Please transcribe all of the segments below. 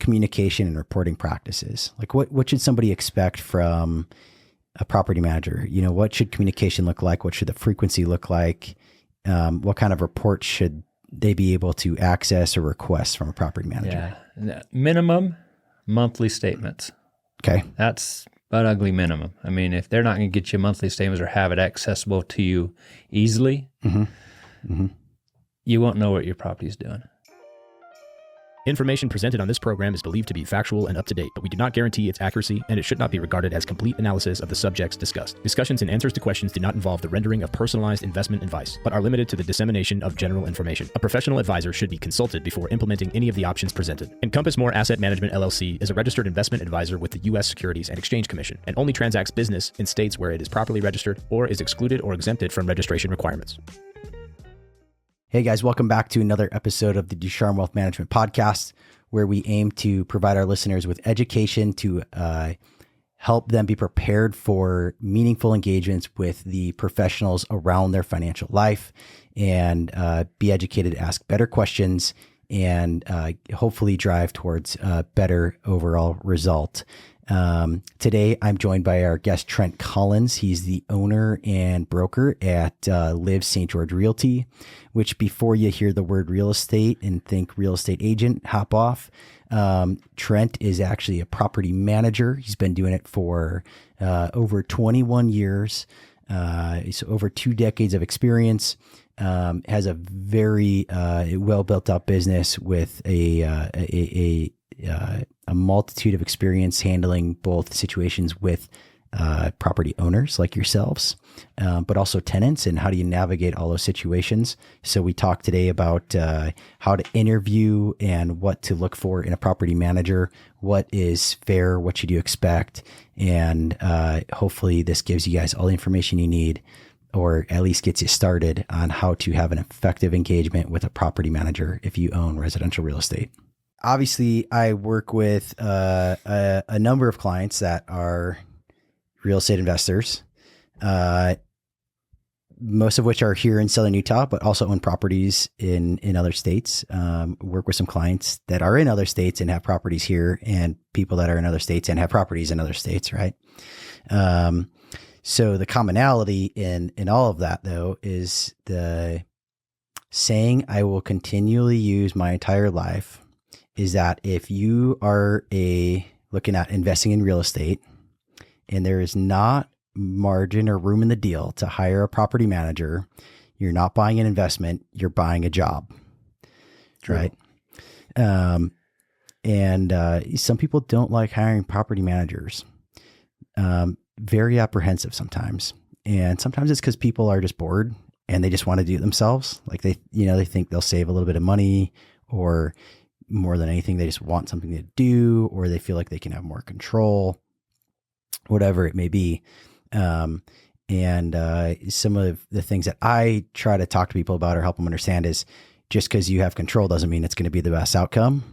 communication and reporting practices? Like what should somebody expect from a property manager? You know, what should communication look like? What should the frequency look like? What kind of reports should they be able to access or request from a property manager? Yeah. Minimum monthly statements. Okay. That's but ugly minimum. I mean, if they're not going to get you monthly statements or have it accessible to you easily, you won't know what your property is doing. Information presented on this program is believed to be factual and up to date, but we do not guarantee its accuracy, and it should not be regarded as complete analysis of the subjects discussed. Discussions and answers to questions do not involve the rendering of personalized investment advice, but are limited to the dissemination of general information. A professional advisor should be consulted before implementing any of the options presented. Encompass More Asset Management LLC is a registered investment advisor with the U.S. Securities and Exchange Commission and only transacts business in states where it is properly registered or is excluded or exempted from registration requirements. Hey guys, welcome back to another episode of the Ducharme Wealth Management Podcast, where we aim to provide our listeners with education to help them be prepared for meaningful engagements with the professionals around their financial life and be educated to ask better questions and hopefully drive towards a better overall result. Today, I'm joined by our guest, Trent Collins. He's the owner and broker at Live St. George Realty, which before you hear the word real estate and think real estate agent, hop off. Trent is actually a property manager. He's been doing it for over 21 years. He's over 2 decades of experience. Has a very well built up business with a multitude of experience handling both situations with property owners like yourselves, but also tenants, and how do you navigate all those situations. So we talked today about how to interview and what to look for in a property manager, what is fair, what should you expect, and hopefully this gives you guys all the information you need, or at least gets you started on how to have an effective engagement with a property manager if you own residential real estate. Obviously, I work with a number of clients that are real estate investors, most of which are here in Southern Utah, but also own properties in other states. Work with some clients that are in other states and have properties here, and people that are in other states and have properties in other states, right? So the commonality in all of that, though, is the saying I will continually use my entire life is that if you are looking at investing in real estate and there is not margin or room in the deal to hire a property manager, you're not buying an investment, you're buying a job. True. Right? And some people don't like hiring property managers. Very apprehensive sometimes. And sometimes it's because people are just bored and they just want to do it themselves. Like they think they'll save a little bit of money, or more than anything, they just want something to do, or they feel like they can have more control, whatever it may be. And some of the things that I try to talk to people about or help them understand is just because you have control doesn't mean it's going to be the best outcome.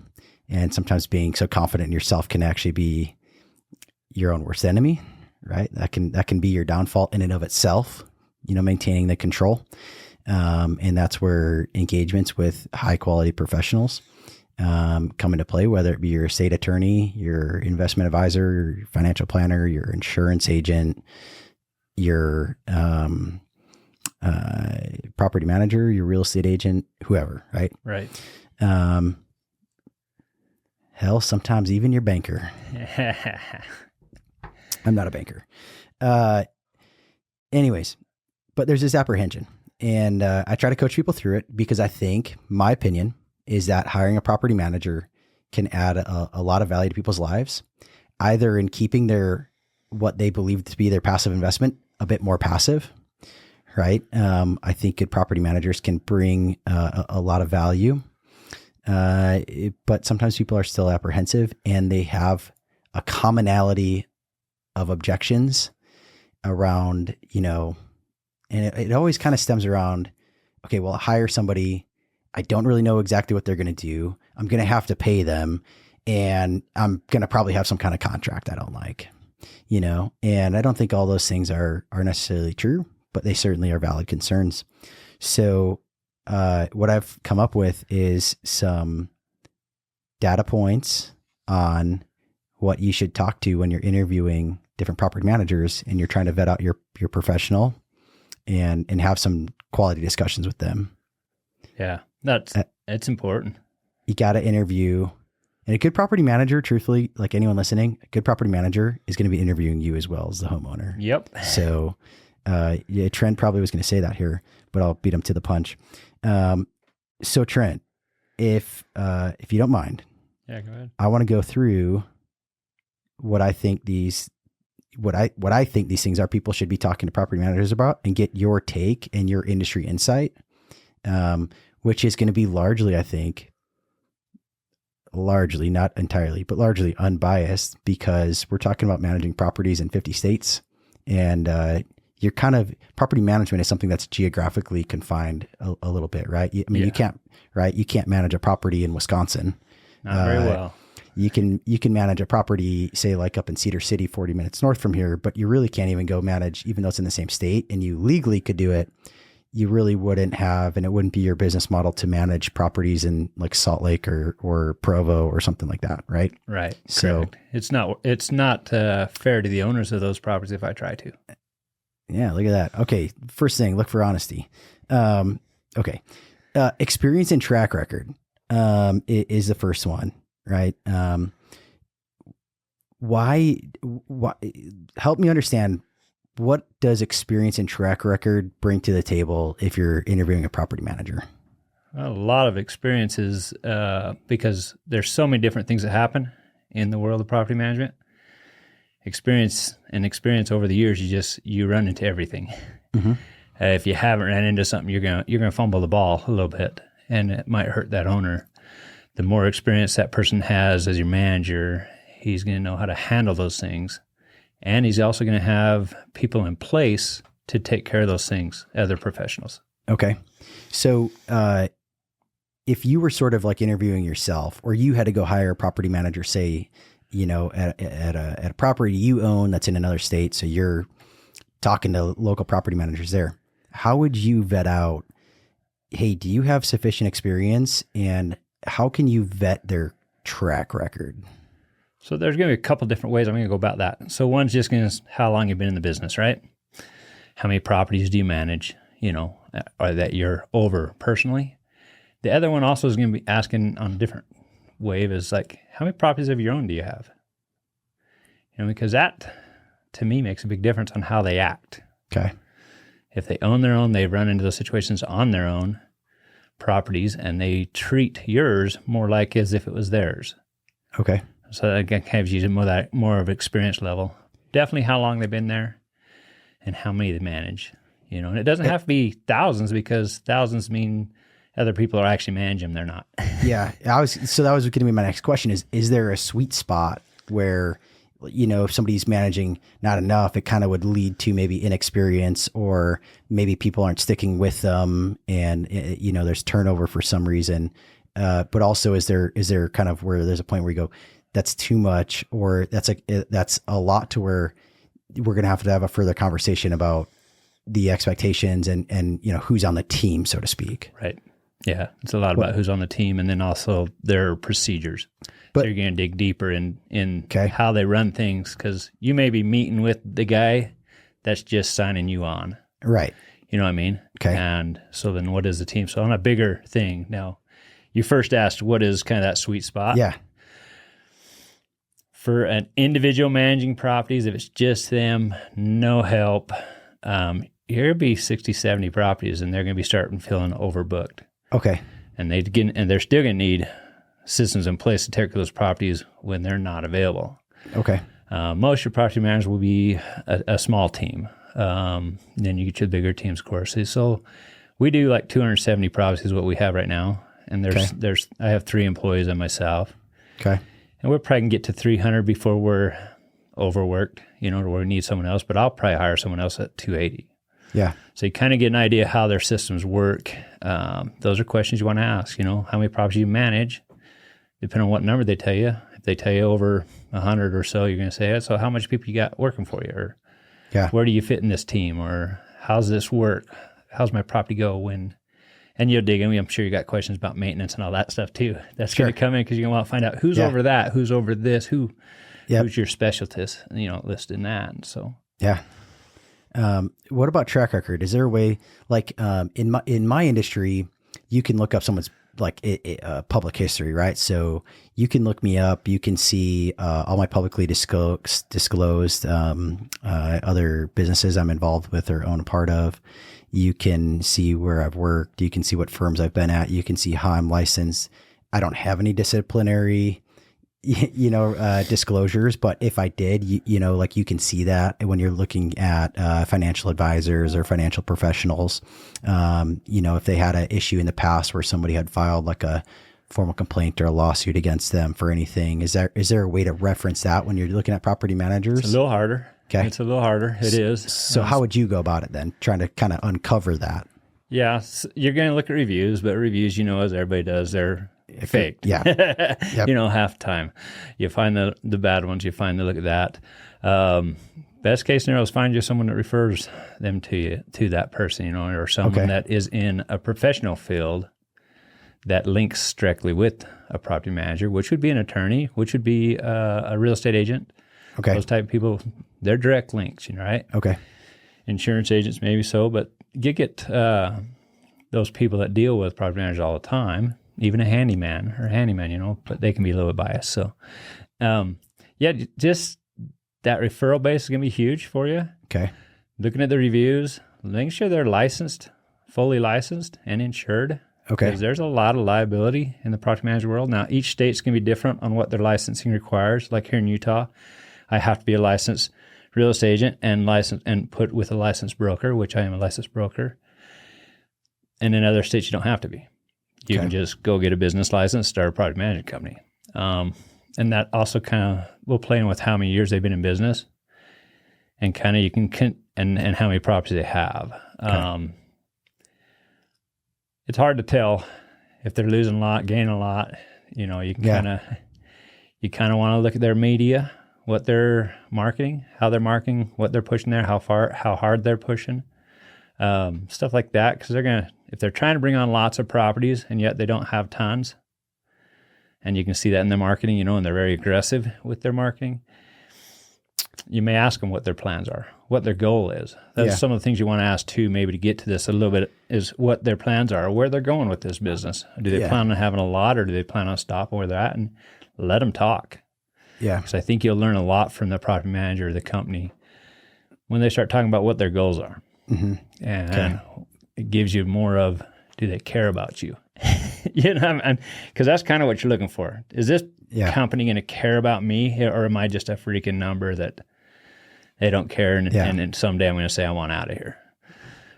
And sometimes being so confident in yourself can actually be your own worst enemy, right? That can be your downfall in and of itself, maintaining the control. And that's where engagements with high quality professionals come into play, whether it be your estate attorney, your investment advisor, your financial planner, your insurance agent, your property manager, your real estate agent, whoever, right? Right. Hell, sometimes even your banker. I'm not a banker. Anyways, but there's this apprehension, and I try to coach people through it because I think, my opinion, is that hiring a property manager can add a lot of value to people's lives, either in keeping what they believe to be their passive investment a bit more passive, right? I think good property managers can bring a lot of value, but sometimes people are still apprehensive and they have a commonality of objections around, and it always kind of stems around, okay, well, hire somebody. I don't really know exactly what they're going to do. I'm going to have to pay them, and I'm going to probably have some kind of contract I don't like, and I don't think all those things are necessarily true, but they certainly are valid concerns. So, what I've come up with is some data points on what you should talk to when you're interviewing different property managers and you're trying to vet out your professional and have some quality discussions with them. Yeah, it's important. You got to interview, and a good property manager, truthfully, like anyone listening, a good property manager is going to be interviewing you as well as the homeowner. Yep. So, yeah, Trent probably was going to say that here, but I'll beat him to the punch. So Trent, if you don't mind, yeah, go ahead. I want to go through what I think these things are people should be talking to property managers about and get your take and your industry insight, which is going to be largely, I think, not entirely, but largely unbiased, because we're talking about managing properties in 50 states. And you're kind of, property management is something that's geographically confined a little bit, right? I mean, you can't manage a property in Wisconsin. Not very well. You can manage a property, say like up in Cedar City, 40 minutes north from here, but you really can't even go manage, even though it's in the same state and you legally could do it. You really wouldn't have, and it wouldn't be your business model to manage properties in like Salt Lake or Provo or something like that, right? Right. So correct. It's not fair to the owners of those properties if I try to. Yeah, look at that. Okay, first thing, look for honesty. Okay, experience and track record is the first one, right? Why? Help me understand. What does experience and track record bring to the table if you're interviewing a property manager? A lot of experiences, because there's so many different things that happen in the world of property management. Experience over the years, you run into everything. Mm-hmm. If you haven't ran into something, you're gonna fumble the ball a little bit, and it might hurt that owner. The more experience that person has as your manager, he's gonna know how to handle those things. And he's also going to have people in place to take care of those things, other professionals. Okay. So if you were sort of like interviewing yourself, or you had to go hire a property manager, say, at a property you own that's in another state, so you're talking to local property managers there, how would you vet out, hey, do you have sufficient experience, and how can you vet their track record? So there's going to be a couple different ways I'm going to go about that. So one's just going to how long you've been in the business, right? How many properties do you manage, or that you're over personally? The other one also is going to be asking on a different wave is like, how many properties of your own do you have? Because that, to me, makes a big difference on how they act. Okay. If they own their own, they've run into those situations on their own properties, and they treat yours more like as if it was theirs. Okay. So that kind of uses more of experience level. Definitely how long they've been there and how many they manage. And it doesn't have to be thousands, because thousands mean other people are actually managing them. They're not. Yeah. that was going to be my next question is there a sweet spot where, if somebody's managing not enough, it kind of would lead to maybe inexperience, or maybe people aren't sticking with them and, there's turnover for some reason. But also is there kind of where there's a point where you go, that's too much, or that's a lot to where we're going to have a further conversation about the expectations and who's on the team, so to speak. Right. Yeah. It's a lot about who's on the team, and then also their procedures. So you're going to dig deeper in how they run things, because you may be meeting with the guy that's just signing you on. Right. You know what I mean? Okay. And so then what is the team? So on a bigger thing, now you first asked what is kind of that sweet spot. Yeah. For an individual managing properties, if it's just them, no help, you're going to be 60, 70 properties, and they're going to be starting feeling overbooked. Okay. And they're still going to need systems in place to take care of those properties when they're not available. Okay. Most of your property managers will be a small team. Then you get your bigger teams, of course. So we do like 270 properties is what we have right now. And I have 3 employees and myself. Okay. And we're probably going to get to 300 before we're overworked, or where we need someone else, but I'll probably hire someone else at 280. Yeah. So you kind of get an idea how their systems work. Those are questions you want to ask, how many properties you manage, depending on what number they tell you. If they tell you over 100 or so, you're going to say, so how much people you got working for you? Or where do you fit in this team? Or how's this work? How's my property go when And you'll dig in. I'm sure you got questions about maintenance and all that stuff too. That's Sure. going to come in because you're going to want to find out who's over that, who's over this, who's your specialist, listed in that. And so, yeah. What about track record? Is there a way, like in my industry, you can look up someone's public history, right? So you can look me up. You can see all my publicly disclosed other businesses I'm involved with or own a part of. You can see where I've worked. You can see what firms I've been at. You can see how I'm licensed. I don't have any disciplinary, disclosures, but if I did, you can see that when you're looking at financial advisors or financial professionals. If they had an issue in the past where somebody had filed like a formal complaint or a lawsuit against them for anything, is there a way to reference that when you're looking at property managers? it's a little harder. Okay. It's a little harder. It is. So how would you go about it then, trying to kind of uncover that? Yeah, you're going to look at reviews, but reviews, as everybody does, they're faked. Yeah. Yep. Half the time. You find the bad ones, you find to look at that. Best case scenario is find you someone that refers them to you, to that person, or someone that is in a professional field that links directly with a property manager, which would be an attorney, which would be a real estate agent. Okay. Those type of people, they're direct links, right? Okay. Insurance agents, maybe so, but you get those people that deal with property managers all the time, even a handyman, but they can be a little bit biased. So, just that referral base is going to be huge for you. Okay. Looking at the reviews, making sure they're licensed, fully licensed and insured. Okay. Because there's a lot of liability in the property management world. Now, each state's going to be different on what their licensing requires. Like here in Utah, I have to be a licensed real estate agent and put with a licensed broker, which I am a licensed broker. And in other states, you don't have to be. You can just go get a business license, start a property management company. And that also kind of will play in with how many years they've been in business and kind of and how many properties they have. Okay. It's hard to tell if they're losing a lot, gaining a lot. You can kind of want to look at their media, what they're marketing, how they're marketing, what they're pushing there, how hard they're pushing, stuff like that. Because if they're trying to bring on lots of properties and yet they don't have tons, and you can see that in their marketing, and they're very aggressive with their marketing, you may ask them what their plans are, what their goal is. That's some of the things you want to ask too, maybe to get to this a little bit, is what their plans are, where they're going with this business. Do they plan on having a lot, or do they plan on stopping where they're at? And let them talk. Yeah. Because I think you'll learn a lot from the property manager or the company when they start talking about what their goals are. Mm-hmm. And it gives you more of, do they care about you? Because that's kind of what you're looking for. Is this company going to care about me, or am I just a freaking number that they don't care, and then someday I'm going to say I want out of here?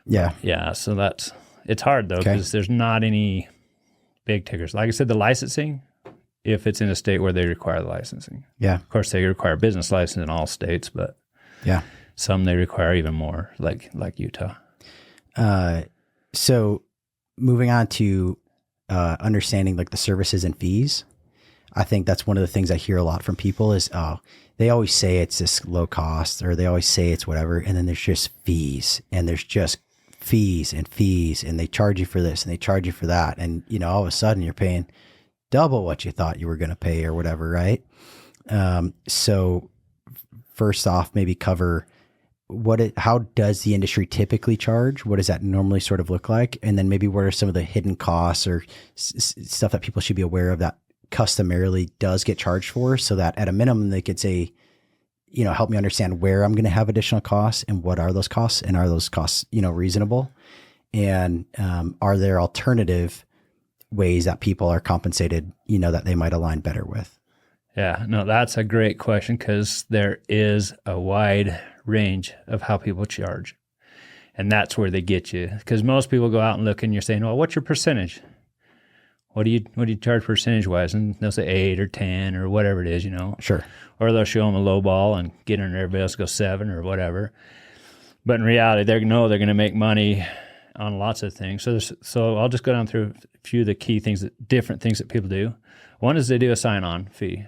Yeah. Yeah, so it's hard though, because there's not any big tickers. Like I said, the licensing, if it's in a state where they require the licensing. Yeah. Of course, they require business license in all states, but some they require even more, like Utah. So moving on to understanding like the services and fees, I think that's one of the things I hear a lot from people is, they always say it's this low cost, or they always say it's whatever. And then there's just fees, and there's just fees, and they charge you for this and they charge you for that. And, all of a sudden you're paying double what you thought you were going to pay or whatever. Right. So first off, maybe cover how does the industry typically charge? What does that normally sort of look like? And then maybe what are some of the hidden costs or stuff that people should be aware of that customarily does get charged for, so that at a minimum they could say, help me understand where I'm going to have additional costs and what are those costs, and are those costs, reasonable? And are there alternative ways that people are compensated, that they might align better with? Yeah, no, that's a great question, because there is a wide range of how people charge. And that's where they get you. Because most people go out and look, and you're saying, well, what's your percentage? What do you charge percentage-wise? And they'll say 8 or 10 or whatever it is, Sure. Or they'll show them a low ball and get in there, everybody else go 7 or whatever. But in reality, they're going to make money on lots of things. So I'll just go down through a few of the key things, different things that people do. One is they do a sign-on fee.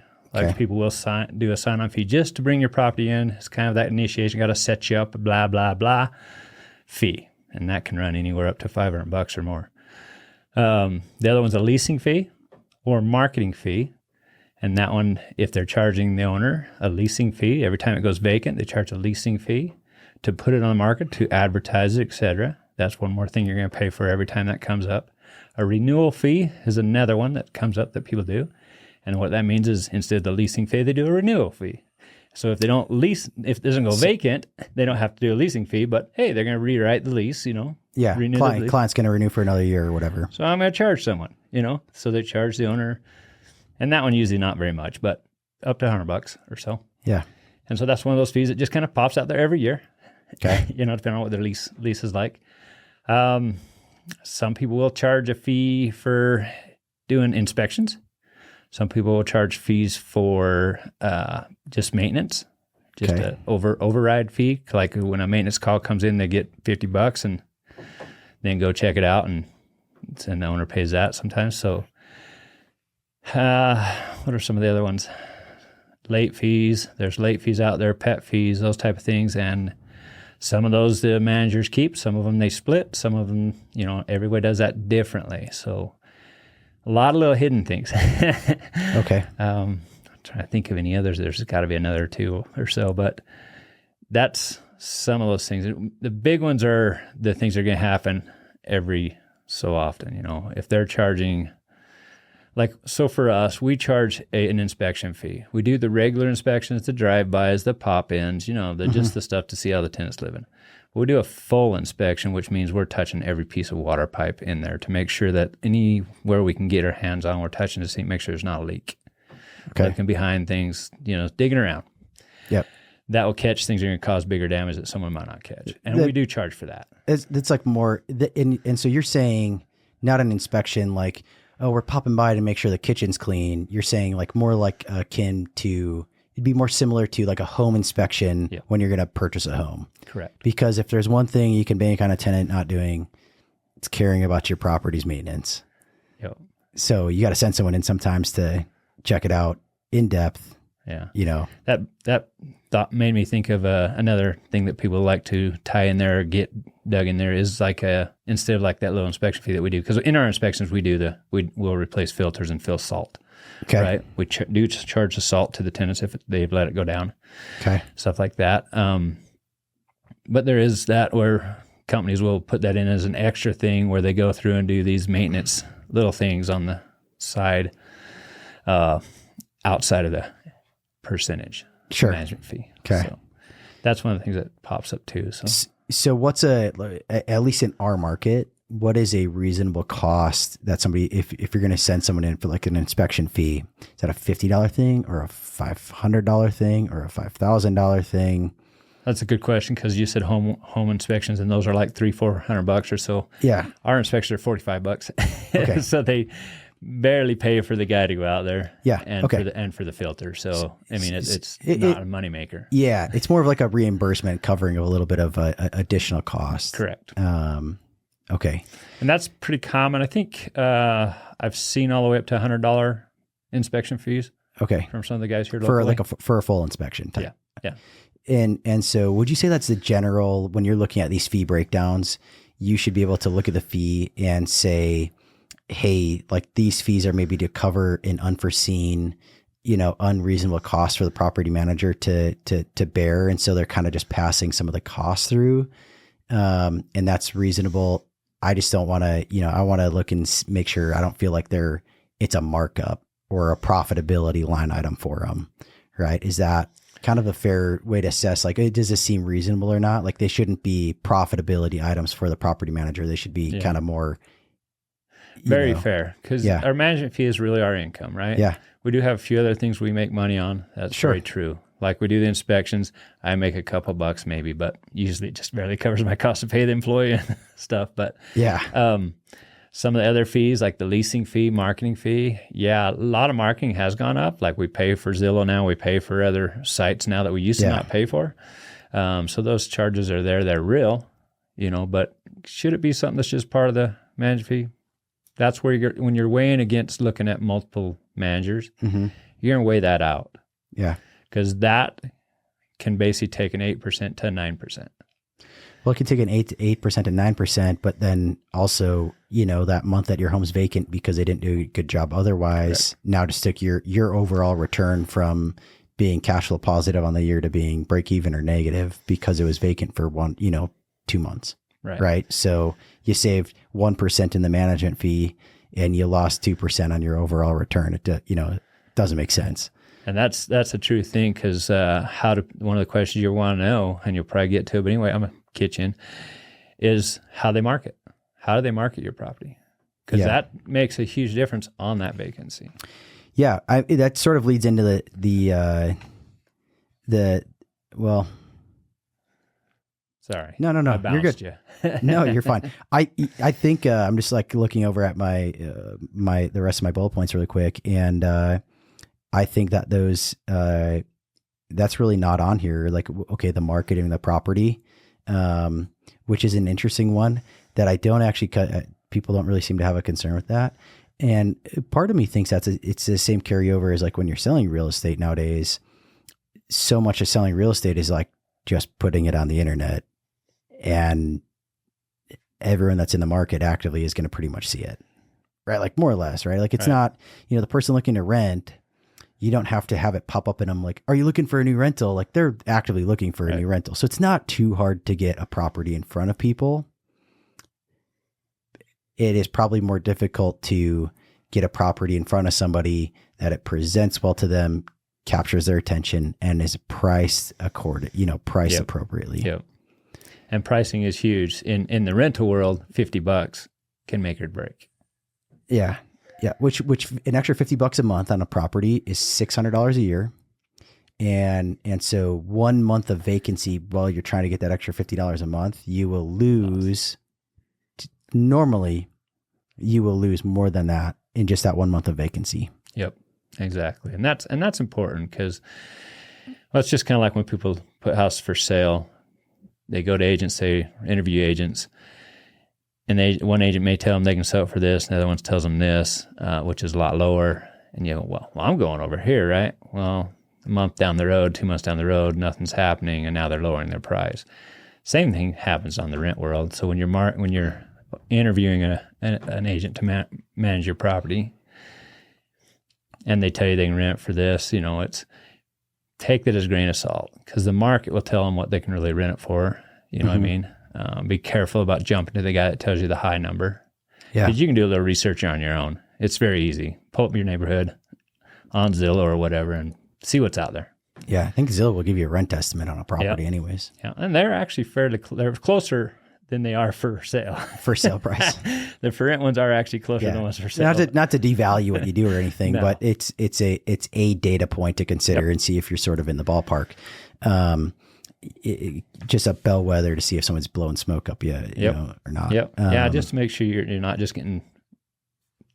People will do a sign-on fee just to bring your property in. It's kind of that initiation, got to set you up, blah, blah, blah, fee. And that can run anywhere up to $500 or more. The other one's a leasing fee or marketing fee. And that one, if they're charging the owner a leasing fee, every time it goes vacant, they charge a leasing fee to put it on the market, to advertise it, etc. That's one more thing you're going to pay for every time that comes up. A renewal fee is another one that comes up that people do. And what that means is instead of the leasing fee, they do a renewal fee. So if they don't lease, if it doesn't go vacant, they don't have to do a leasing fee, but hey, they're going to rewrite the lease, Yeah, client's going to renew for another year or whatever. So I'm going to charge someone, so they charge the owner. And that one usually not very much, but up to $100 or so. Yeah. And so that's one of those fees that just kind of pops out there every year. Okay. Depending on what their lease is like. Some people will charge a fee for doing inspections. Some people will charge fees for just maintenance, just an override fee. Like when a maintenance call comes in, they get $50 and then go check it out, and the owner pays that sometimes. So what are some of the other ones? Late fees. There's late fees out there, pet fees, those type of things. And some of those the managers keep, some of them they split, some of them, everybody does that differently. So a lot of little hidden things. Okay. I'm trying to think of any others. There's got to be another two or so, but that's some of those things. The big ones are the things that are going to happen every so often. If they're charging, so for us, we charge an inspection fee. We do the regular inspections, the drive-bys, the pop-ins, just the stuff to see how the tenant's living. But we do a full inspection, which means we're touching every piece of water pipe in there to make sure that anywhere we can get our hands on, we're touching to see, make sure there's not a leak. Okay. Looking behind things, digging around. Yep. That will catch things that are going to cause bigger damage that someone might not catch. And we do charge for that. It's like more, and so you're saying not an inspection like, oh, we're popping by to make sure the kitchen's clean. You're saying more like akin to, it'd be more similar to like a home inspection when you're going to purchase a home. Correct. Because if there's one thing you can bank on a tenant not doing, it's caring about your property's maintenance. Yep. So you got to send someone in sometimes to check it out in depth. Yeah. That thought made me think of another thing that people like to tie in there or get dug in there is instead of like that little inspection fee that we do, because in our inspections we'll replace filters and fill salt. Okay. Right. We do charge the salt to the tenants if they've let it go down. Okay. Stuff like that. But there is that where companies will put that in as an extra thing where they go through and do these maintenance little things on the side, outside of the percentage management fee. Okay. So that's one of the things that pops up too. So what's at least in our market, what is a reasonable cost that somebody, if you're going to send someone in for like an inspection fee, is that a $50 thing or a $500 thing or a $5,000 thing? That's a good question, because you said home inspections, and those are like $300-400 or so. Yeah. Our inspections are $45. Okay. So they barely pay for the guy to go out there. Yeah. And for the filter. So I mean, it's not a moneymaker. Yeah, it's more of like a reimbursement covering a little bit of additional cost. Correct. Okay. And that's pretty common. I think I've seen all the way up to $100 inspection fees. Okay. From some of the guys here locally. For a full inspection type. Yeah. And so would you say that's the general, when you're looking at these fee breakdowns, you should be able to look at the fee and say, hey, like these fees are maybe to cover an unforeseen, unreasonable cost for the property manager to bear. And so they're kind of just passing some of the costs through. And that's reasonable. I just don't want to, I want to look and make sure I don't feel like it's a markup or a profitability line item for them. Right. Is that kind of a fair way to assess, like, does this seem reasonable or not? Like they shouldn't be profitability items for the property manager. They should be kind of more very fair, because our management fee is really our income, right? Yeah. We do have a few other things we make money on. That's very true. Like we do the inspections. I make a couple bucks maybe, but usually it just barely covers my cost to pay the employee and stuff. But some of the other fees, like the leasing fee, marketing fee, a lot of marketing has gone up. Like we pay for Zillow now, we pay for other sites now that we used to not pay for. So those charges are there. They're real, but should it be something that's just part of the management fee? That's where when you're weighing against looking at multiple managers, you're going to weigh that out. Yeah. Because that can basically take an 8% to 9%. Well, it can take an 8% to 9%, but then also, that month that your home's vacant because they didn't do a good job otherwise, now to stick your overall return from being cash flow positive on the year to being break even or negative because it was vacant for 2 months. Right. So you saved 1% in the management fee and you lost 2% on your overall return. It doesn't make sense. And that's a true thing because one of the questions you want to know, and you'll probably get to it, but anyway, I'm going to get you in, is how they market. How do they market your property? Because that makes a huge difference on that vacancy. Yeah, that sort of leads into Sorry. No. You're good. You. No, you're fine. I think I'm just like looking over at the rest of my bullet points really quick, and I think that those that's really not on here. Like, okay, the marketing of the property, which is an interesting one that I don't actually people don't really seem to have a concern with that. And part of me thinks it's the same carryover as like when you're selling real estate nowadays. So much of selling real estate is like just putting it on the internet, and everyone that's in the market actively is going to pretty much see it, right? Like more or less, right? Like it's not, the person looking to rent, you don't have to have it pop up in them like, are you looking for a new rental? Like they're actively looking for a new rental. So it's not too hard to get a property in front of people. It is probably more difficult to get a property in front of somebody that it presents well to them, captures their attention, and is priced appropriately. Yep. And pricing is huge. In the rental world, $50 can make or break. Yeah. Yeah. Which an extra $50 a month on a property is $600 a year. And so 1 month of vacancy while you're trying to get that extra $50 a month, you will lose. Normally, you will lose more than that in just that 1 month of vacancy. Yep, exactly. And that's important because it's just kind of like when people put houses for sale, they go to agents, they interview agents, and one agent may tell them they can sell it for this, and the other one tells them this, which is a lot lower. And you go, well, I'm going over here, right? Well, a month down the road, 2 months down the road, nothing's happening, and now they're lowering their price. Same thing happens on the rent world. So when you're interviewing an agent to manage your property, and they tell you they can rent for this, take that as a grain of salt because the market will tell them what they can really rent it for. You know what I mean? Be careful about jumping to the guy that tells you the high number. Yeah. Because you can do a little research on your own. It's very easy. Pull up your neighborhood on Zillow or whatever and see what's out there. Yeah, I think Zillow will give you a rent estimate on a property anyways. Yeah, and they're actually they're closer than they are for sale. For sale price. The for rent ones are actually closer than ones for sale. Not to devalue what you do or anything, no. But it's a data point to consider and see if you're sort of in the ballpark. Just a bellwether to see if someone's blowing smoke up you know, or not. Yep. Just to make sure you're not just getting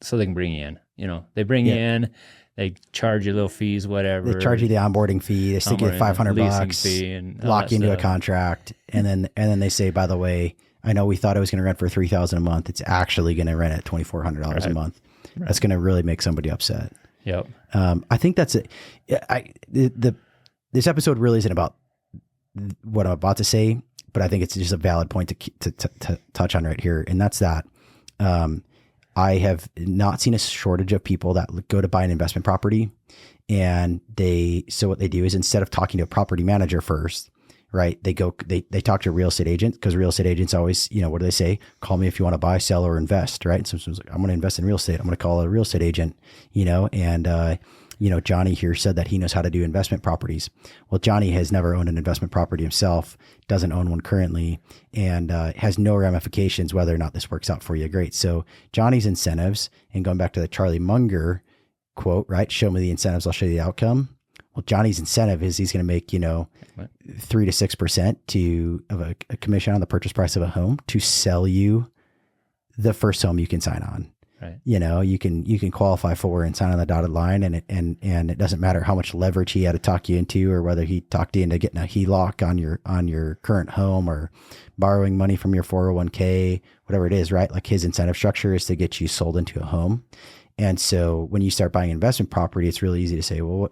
so they can bring you in. They bring you in, they charge you little fees, whatever. They charge you the onboarding fee. They stick you at $500 and lock you into a contract, and then they say, by the way, I know we thought it was going to rent for $3,000 a month. It's actually going to rent at $2,400 a month. Right. That's going to really make somebody upset. Yep. I think that's it. This episode really isn't about what I'm about to say, but I think it's just a valid point to touch on right here, and that's that. I have not seen a shortage of people that go to buy an investment property, and so what they do is instead of talking to a property manager first, right? They talk to a real estate agent because real estate agents always, what do they say? Call me if you want to buy, sell, or invest, right? And someone's like, I'm going to invest in real estate. I'm going to call a real estate agent, and Johnny here said that he knows how to do investment properties. Well, Johnny has never owned an investment property himself, doesn't own one currently, and has no ramifications whether or not this works out for you. Great. So Johnny's incentives, and going back to the Charlie Munger quote, right? Show me the incentives, I'll show you the outcome. Well, Johnny's incentive is he's going to make, 3 to 6% of a commission on the purchase price of a home to sell you the first home you can sign on. Right. You can qualify for and sign on the dotted line, and it doesn't matter how much leverage he had to talk you into, or whether he talked you into getting a HELOC on your current home, or borrowing money from your 401k, whatever it is, right? Like his incentive structure is to get you sold into a home. And so when you start buying investment property, it's really easy to say, well,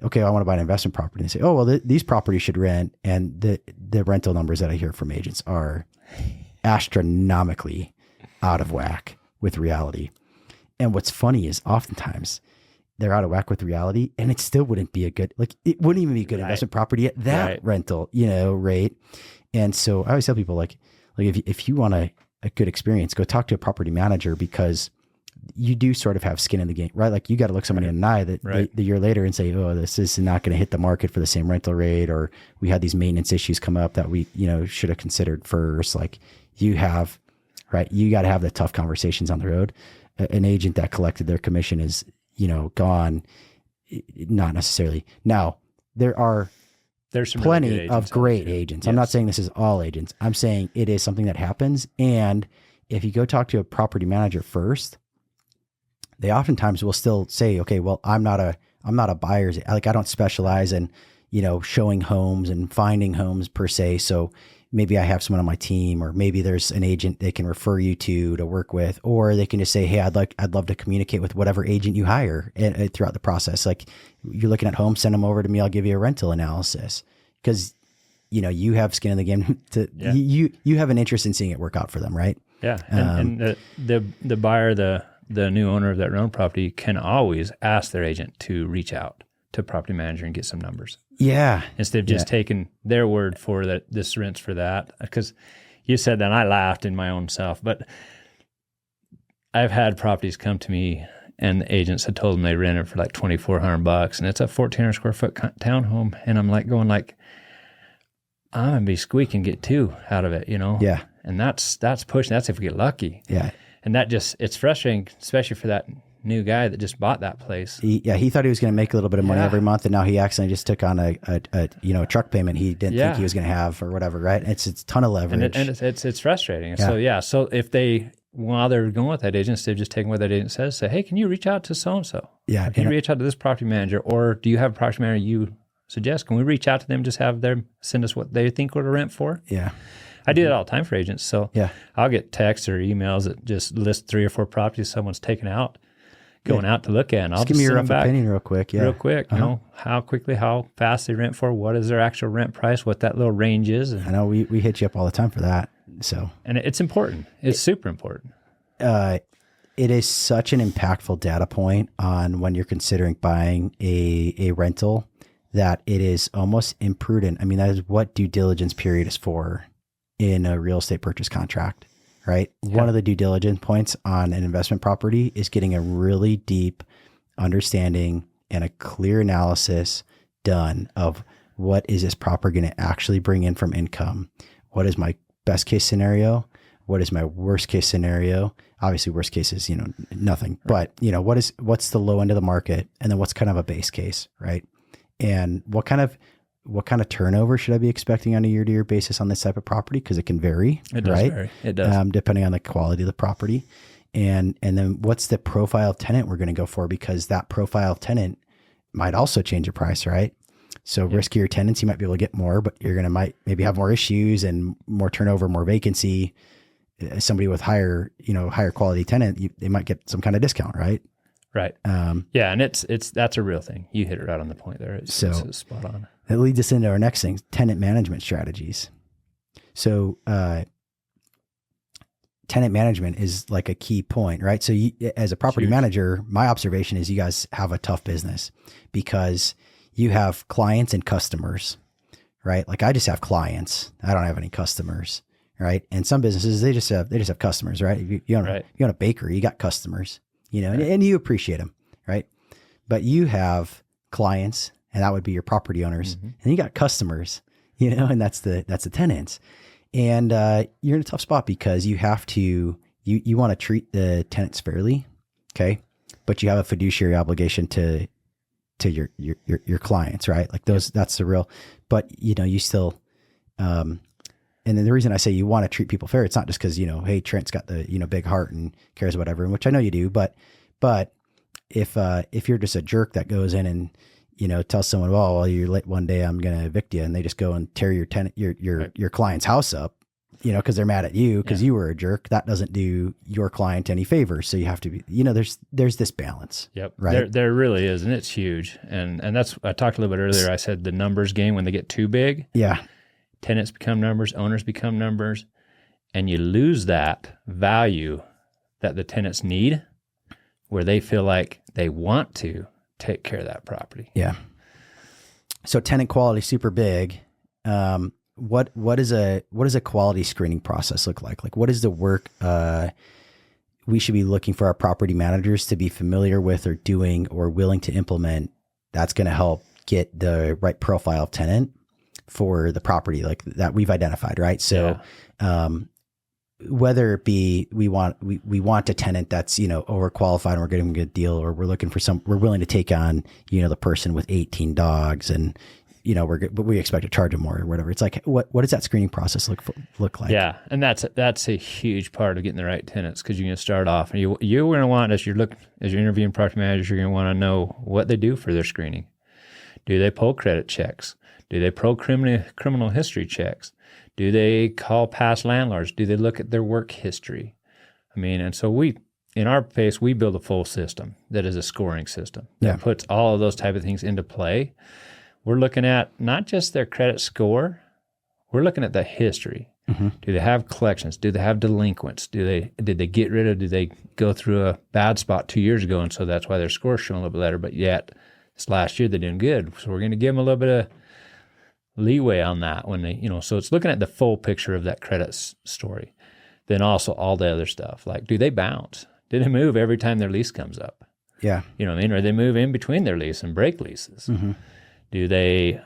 okay, I want to buy an investment property. And they say, oh, well, these properties should rent. And the rental numbers that I hear from agents are astronomically out of whack with reality. And what's funny is oftentimes they're out of whack with reality, and it still wouldn't be it wouldn't even be a good investment property at that rental, rate. And so I always tell people if you want a good experience, go talk to a property manager, because you do sort of have skin in the game, right? Like you got to look somebody in the eye the year later and say, oh, this is not going to hit the market for the same rental rate, or we had these maintenance issues come up that we, should have considered first. Like you have, right? You got to have the tough conversations on the road. An agent that collected their commission is, gone. Not necessarily. Now there's some plenty really of great agents. Yes. I'm not saying this is all agents. I'm saying it is something that happens. And if you go talk to a property manager first, they oftentimes will still say, okay, well, I'm not a buyer's, like I don't specialize in, showing homes and finding homes per se. So maybe I have someone on my team, or maybe there's an agent they can refer you to work with, or they can just say, hey, I'd love to communicate with whatever agent you hire throughout the process. Like you're looking at homes, send them over to me. I'll give you a rental analysis, because, you have skin in the game you have an interest in seeing it work out for them. Right. Yeah. And the buyer, the new owner of that rental property can always ask their agent to reach out to property manager and get some numbers. Yeah. Instead of just taking their word for that, this rents for that. Because you said that, and I laughed in my own self, but I've had properties come to me and the agents had told them they rented for like $2,400, and it's a 1,400 square foot townhome. And I'm like going like, I'm going to be squeaking, get two out of it, Yeah. And that's pushing. That's if we get lucky. Yeah. And that it's frustrating, especially for that new guy that just bought that place. He thought he was going to make a little bit of money every month, and now he accidentally just took on a truck payment he didn't think he was going to have, or whatever, right? It's a ton of leverage, and it's frustrating. Yeah. So if they, while they're going with that agent, instead of just taking what that agent says, say, hey, can you reach out to so and so? Yeah, can you reach out to this property manager, or do you have a property manager you suggest? Can we reach out to them? Just have them send us what they think we're to rent for. Yeah. I do that all the time for agents. So I'll get texts or emails that just list 3 or 4 properties someone's taken out, going out to look at. And I'll just give me your rough back opinion real quick. Yeah. Real quick, how quickly, how fast they rent for, what is their actual rent price, what that little range is. And, I know we hit you up all the time for that. So, and it's important. It's super important. It is such an impactful data point on when you're considering buying a rental, that it is almost imprudent. I mean, that is what due diligence period is for in a real estate purchase contract, right? Yeah. One of the due diligence points on an investment property is getting a really deep understanding and a clear analysis done of what is this property going to actually bring in from income? What is my best case scenario? What is my worst case scenario? Obviously, worst case is, nothing, right. But what's the low end of the market? And then what's kind of a base case, right? And what kind of turnover should I be expecting on a year-to-year basis on this type of property? Because it can vary. It does vary. It does. Depending on the quality of the property. And then what's the profile tenant we're going to go for? Because that profile tenant might also change your price, right? So riskier tenants, you might be able to get more, but you're going to maybe have more issues and more turnover, more vacancy. Somebody with higher quality tenant, they might get some kind of discount, right? Right. And that's a real thing. You hit it right on the point there. It's spot on. That leads us into our next thing, tenant management strategies. So, tenant management is like a key point, right? So as a property manager, my observation is you guys have a tough business because you have clients and customers, right? Like I just have clients. I don't have any customers, right? And some businesses, they just have customers, right? You own a bakery, you got customers. And you appreciate them, right? But you have clients, and that would be your property owners, and you got customers, and that's the tenants. And you're in a tough spot because you have to, you want to treat the tenants fairly, okay? But you have a fiduciary obligation to your clients, right? Like that's the real. But you still, and then the reason I say you want to treat people fair, it's not just because, hey, Trent's got the, big heart and cares whatever, which I know you do, but if you're just a jerk that goes in and, tells someone, well, you're late one day, I'm going to evict you. And they just go and tear your tenant, your client's house up. you know, because they're mad at you because you were a jerk. That doesn't do your client any favors. So you have to be, you know, there's this balance. Yep. Right. There really is. And it's huge. And that's, I talked a little bit earlier. I said the numbers game, when they get too big, tenants become numbers, owners become numbers, and you lose that value that the tenants need, where they feel like they want to take care of that property. Yeah. So tenant quality, super big. What does a quality screening process look like? Like, what is the work we should be looking for our property managers to be familiar with or doing or willing to implement that's going to help get the right profile of tenant for the property like that we've identified, right? So, whether it be we want a tenant that's, you know, overqualified and we're getting a good deal, or we're looking for we're willing to take on, you know, the person with 18 dogs and, you know, we expect to charge them more or whatever. It's like, what does that screening process look like? Yeah. And that's a huge part of getting the right tenants, because you're going to start off and you're going to want, as you're interviewing property managers, you're going to want to know what they do for their screening. Do they pull credit checks? Do they pull criminal history checks? Do they call past landlords? Do they look at their work history? I mean, and so in our case, we build a full system that is a scoring system that puts all of those type of things into play. We're looking at not just their credit score, we're looking at the history. Mm-hmm. Do they have collections? Do they have delinquents? Did they get rid of, did they go through a bad spot 2 years ago, and so that's why their score's showing a little bit better, but yet this last year they're doing good. So we're going to give them a little bit of leeway on that when they, you know, so it's looking at the full picture of that credit story. Then also all the other stuff, like, do they bounce? Do they move every time their lease comes up? Yeah. You know what I mean? Or they move in between their lease and break leases. Mm-hmm. The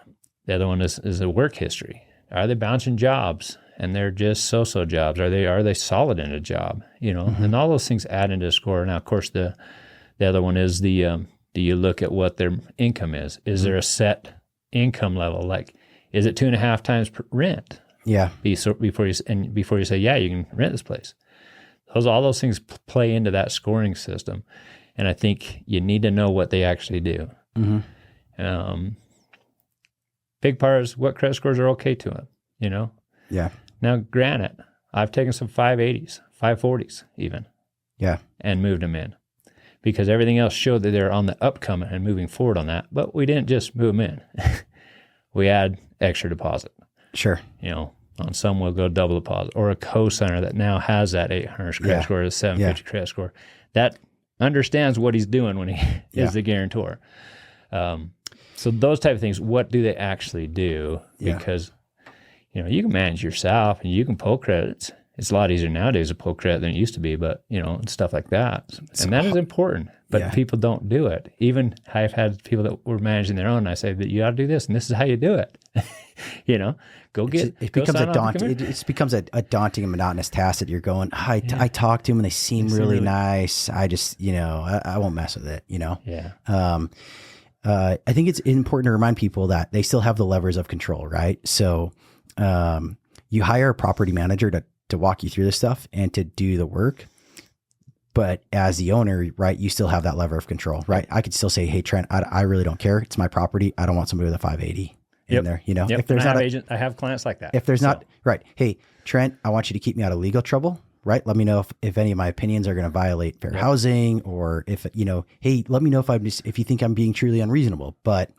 other one is a work history. Are they bouncing jobs and they're just so-so jobs? Are they solid in a job? You know, and all those things add into a score. Now, of course, the other one is do you look at what their income is? Is there a set income level? Like, is it 2.5 times rent? Yeah. Before you say, yeah, you can rent this place. All those things play into that scoring system. And I think you need to know what they actually do. Mm-hmm. Big part is what credit scores are okay to them, you know? Yeah. Now, granted, I've taken some 580s, 540s even. Yeah. And moved them in, because everything else showed that they're on the upcoming and moving forward on that. But we didn't just move them in. We add extra deposit. Sure. You know, on some we'll go double deposit, or a co-signer that now has that 800 credit score, a 750 credit score, that understands what he's doing when he is the guarantor. So those type of things, what do they actually do? Because, you know, you can manage yourself and you can pull credits. It's a lot easier nowadays to pull credit than it used to be, but, you know, and stuff like that. And that is important, but people don't do it. Even I've had people that were managing their own, and I say that you got to do this, and this is how you do it. You know, it becomes a daunting and monotonous task that you're going, I talk to them and they seem really nice. I just, you know, I won't mess with it, you know? Yeah. I think it's important to remind people that they still have the levers of control, right? So, you hire a property manager to walk you through this stuff and to do the work. But as the owner, right, you still have that lever of control, right? I could still say, hey, Trent, I really don't care. It's my property. I don't want somebody with a 580 in there, you know? If there's I have clients like that. If there's not, right. Hey, Trent, I want you to keep me out of legal trouble, right? Let me know if any of my opinions are going to violate fair housing, or if, you know, hey, let me know if you think I'm being truly unreasonable. But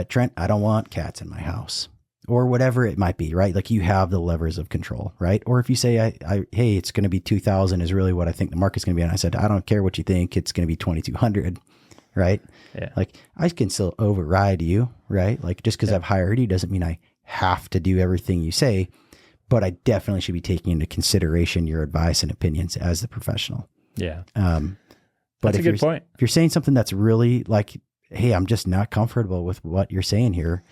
Trent, I don't want cats in my house, or whatever it might be, right? Like, you have the levers of control, right? Or if you say, hey, it's going to be 2,000 is really what I think the market's going to be. And I said, I don't care what you think. It's going to be 2,200, right? Yeah. Like, I can still override you, right? Like, just because I've hired you doesn't mean I have to do everything you say, but I definitely should be taking into consideration your advice and opinions as the professional. Yeah. But that's a good point. If you're saying something that's really like, hey, I'm just not comfortable with what you're saying here,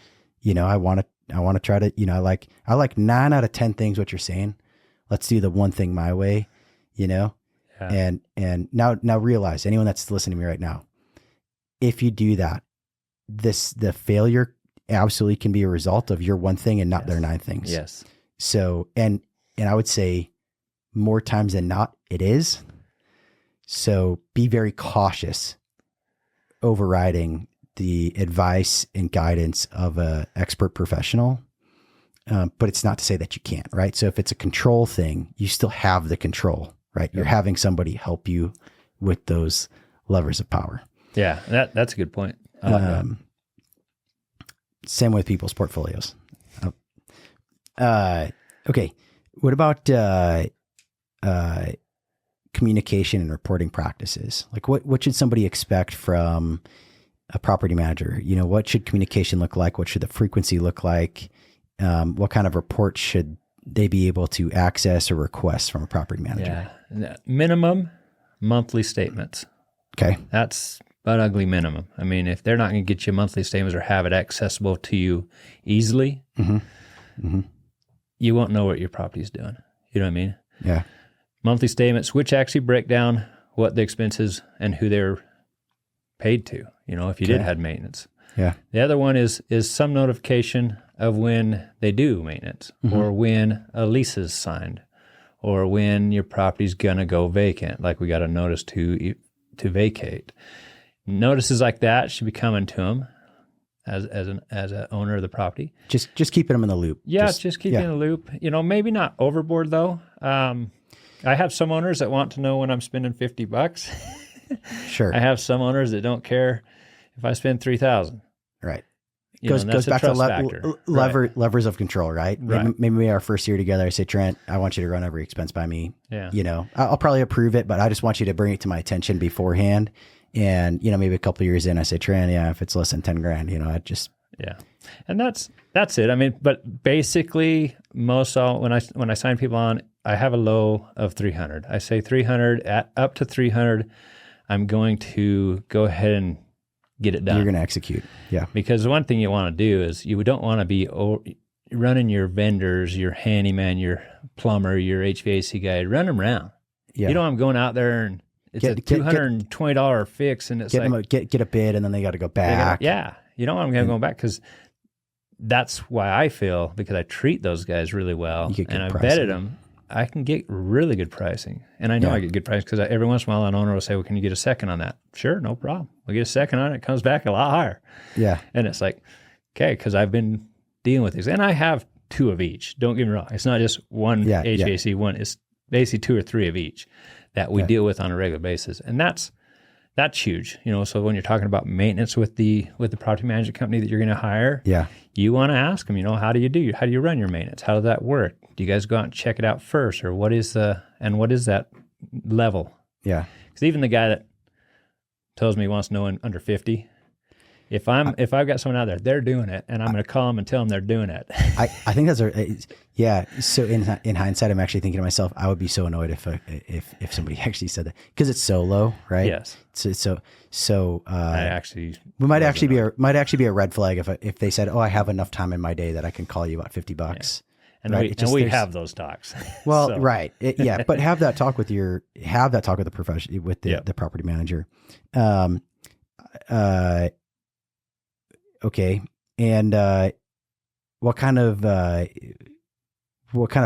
you know, I want to try to, you know, I like 9 out of 10 things what you're saying. Let's do the one thing my way, you know? Yeah. And now realize, anyone that's listening to me right now, if you do that, the failure absolutely can be a result of your one thing and not their 9 things. Yes. So, and I would say more times than not, it is. So be very cautious overriding the advice and guidance of a expert professional. but it's not to say that you can't, right? So if it's a control thing, you still have the control, right? You're having somebody help you with those levers of power. Yeah, that's a good point. I like that. Same with people's portfolios. Okay. What about communication and reporting practices? Like what should somebody expect from a property manager? You know, what should communication look like? What should the frequency look like? What kind of reports should they be able to access or request from a property manager? Yeah. Minimum monthly statements. Okay. That's but ugly minimum. I mean, if they're not going to get you monthly statements or have it accessible to you easily, you won't know what your property's doing. You know what I mean? Yeah. Monthly statements, which actually break down what the expenses and who they're paid to, you know, if you did have maintenance. Yeah. The other one is some notification of when they do maintenance or when a lease is signed or when your property's going to go vacant, like we got a notice to vacate. Notices like that should be coming to them as an owner of the property. Just keeping them in the loop. Yeah, just keeping in the loop. You know, maybe not overboard though. I have some owners that want to know when I'm spending $50. Sure. I have some owners that don't care if I spend $3,000. Right. Goes back to levers of control, right? Right. Maybe our first year together, I say, Trent, I want you to run every expense by me. Yeah. You know, I'll probably approve it, but I just want you to bring it to my attention beforehand. And, you know, maybe a couple of years in, I say, Trent, if it's less than 10 grand, you know, I just. Yeah. And that's it. I mean, but basically when I sign people on, I have a low of 300. I say 300 up to 300. I'm going to go ahead and get it done. You're going to execute. Yeah. Because the one thing you want to do is you don't want to be running your vendors, your handyman, your plumber, your HVAC guy, run them around. Yeah. You know, I'm going out there and it's a $220 fix and it's get a bid and then they got to go back. You don't want them going back because that's why I feel, because I treat those guys really well and I vetted them, I can get really good pricing. And I know I get good pricing because every once in a while an owner will say, well, can you get a second on that? Sure, no problem. We'll get a second on it. It comes back a lot higher. Yeah. And it's like, okay, because I've been dealing with these. And I have two of each. Don't get me wrong. It's not just one HVAC one. It's basically two or three of each that we deal with on a regular basis. And that's huge. You know, so when you're talking about maintenance with the property management company that you're going to hire, you want to ask them, you know, how do you run your maintenance? How does that work? Do you guys go out and check it out first, or what is that level? Yeah. Because even the guy that tells me he wants to know under 50, if I've got someone out there, they're doing it, and I'm going to call them and tell them they're doing it. I think that's So in hindsight, I'm actually thinking to myself, I would be so annoyed if somebody actually said that, because it's so low, right? Yes. So we might actually be a red flag if they said, oh, I have enough time in my day that I can call you about $50. Yeah. And we have those talks. Well, so. Right. But have that talk with the professional, with the property manager. Okay. And what kind of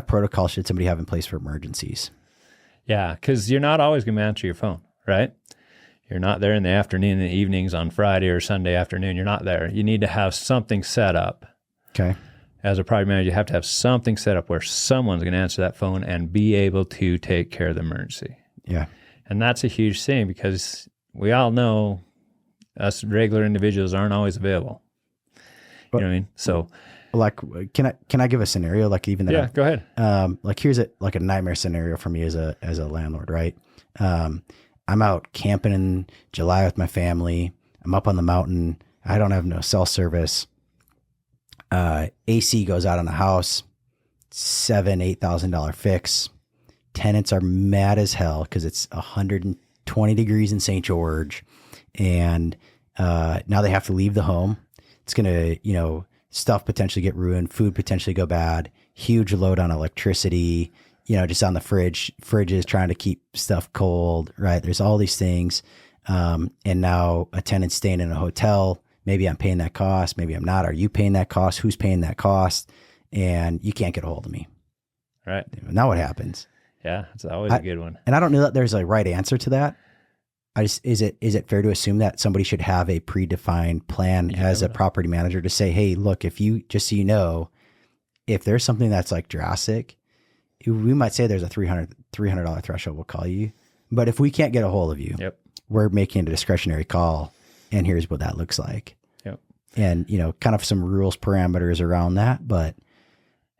protocol should somebody have in place for emergencies? Yeah, because you're not always going to answer your phone, right? You're not there in the afternoon and the evenings on Friday or Sunday afternoon. You're not there. You need to have something set up. Okay. As a property manager, you have to have something set up where someone's going to answer that phone and be able to take care of the emergency. Yeah. And that's a huge thing, because we all know us regular individuals aren't always available. You know what I mean? So, like, can I give a scenario? Like, even that. Yeah, go ahead. Like, here's a nightmare scenario for me as a landlord, right? I'm out camping in July with my family. I'm up on the mountain. I don't have no cell service. AC goes out on the house, $8,000 fix. Tenants are mad as hell because it's 120 degrees in St. George, and now they have to leave the home. It's gonna, stuff potentially get ruined, food potentially go bad, huge load on electricity, just on the fridges trying to keep stuff cold, right? There's all these things, and now a tenant's staying in a hotel. Maybe I'm paying that cost. Maybe I'm not. Are you paying that cost? Who's paying that cost? And you can't get a hold of me. Right. Now what happens? Yeah, it's always a good one. And I don't know that there's a right answer to that. Is it fair to assume that somebody should have a predefined plan as a property manager to say, hey, look, if you, just so you know, if there's something that's like drastic, we might say there's a $300 threshold. We'll call you. But if we can't get a hold of you, Yep. we're making a discretionary call, and here's what that looks like. Yep. And, kind of some rules, parameters around that. But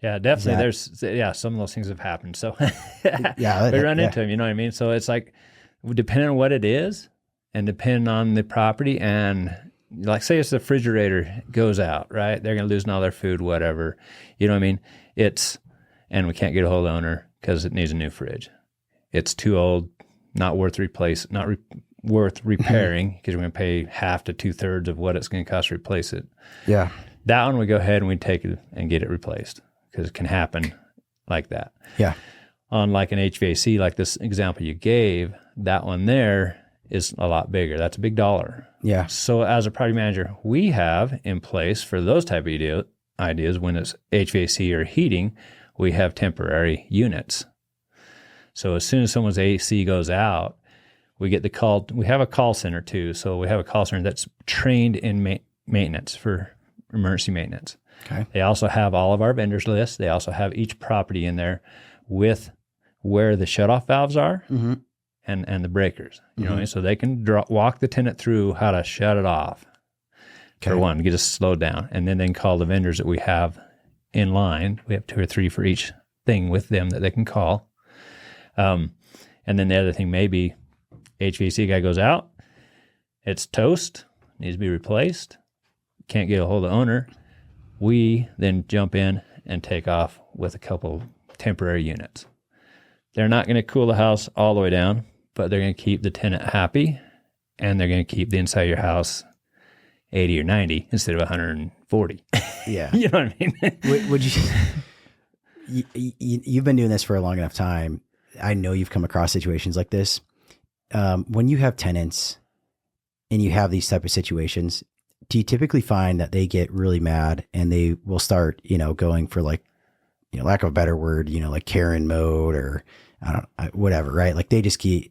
yeah, definitely some of those things have happened. So yeah, we run into them, you know what I mean? So it's like, depending on what it is and depending on the property, and like say it's the refrigerator goes out, right? They're going to lose all their food, whatever. You know what I mean? And we can't get a hold of the owner because it needs a new fridge. It's too old, not worth worth repairing because we're going to pay half to 2/3 of what it's going to cost to replace it. Yeah. That one we go ahead and we take it and get it replaced because it can happen like that. Yeah. On like an HVAC, like this example you gave, that one there is a lot bigger. That's a big dollar. Yeah. So as a property manager, we have in place for those type of ideas when it's HVAC or heating, we have temporary units. So as soon as someone's AC goes out, we get the call. We have a call center too. So we have a call center that's trained in maintenance for emergency maintenance. Okay. They also have all of our vendors list. They also have each property in there with where the shutoff valves are and the breakers. You know what I mean? So they can walk the tenant through how to shut it off. Okay. For one, get us slowed down. And then they can call the vendors that we have in line. We have 2 or 3 for each thing with them that they can call. And then the other thing may be HVAC guy goes out, it's toast, needs to be replaced, can't get a hold of the owner. We then jump in and take off with a couple temporary units. They're not going to cool the house all the way down, but they're going to keep the tenant happy, and they're going to keep the inside of your house 80 or 90 instead of 140. Yeah. You know what I mean? Would you've been doing this for a long enough time. I know you've come across situations like this. When you have tenants and you have these type of situations, do you typically find that they get really mad and they will start, going for like, lack of a better word, like Karen mode or whatever, right? Like they just get,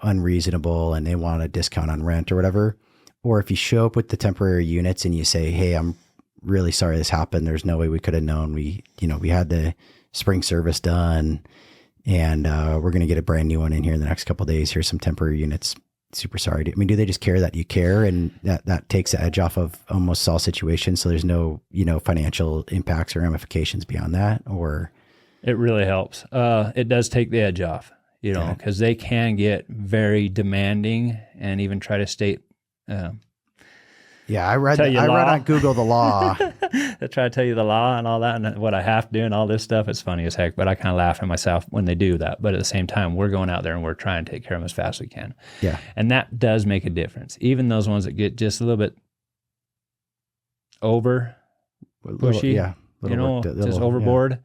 unreasonable and they want a discount on rent or whatever. Or if you show up with the temporary units and you say, hey, I'm really sorry this happened. There's no way we could have known. We had the spring service done and we're going to get a brand new one in here in the next couple of days. Here's some temporary units. Super sorry. Do they just care that you care and that takes the edge off of almost all situations? So there's no, financial impacts or ramifications beyond that, or? It really helps. It does take the edge off, because they can get very demanding and even try to state. I read on Google the law. They try to tell you the law and all that and what I have to do and all this stuff. It's funny as heck, but I kind of laugh at myself when they do that. But at the same time, we're going out there and we're trying to take care of them as fast as we can. Yeah. And that does make a difference. Even those ones that get just a little bit over pushy, just overboard,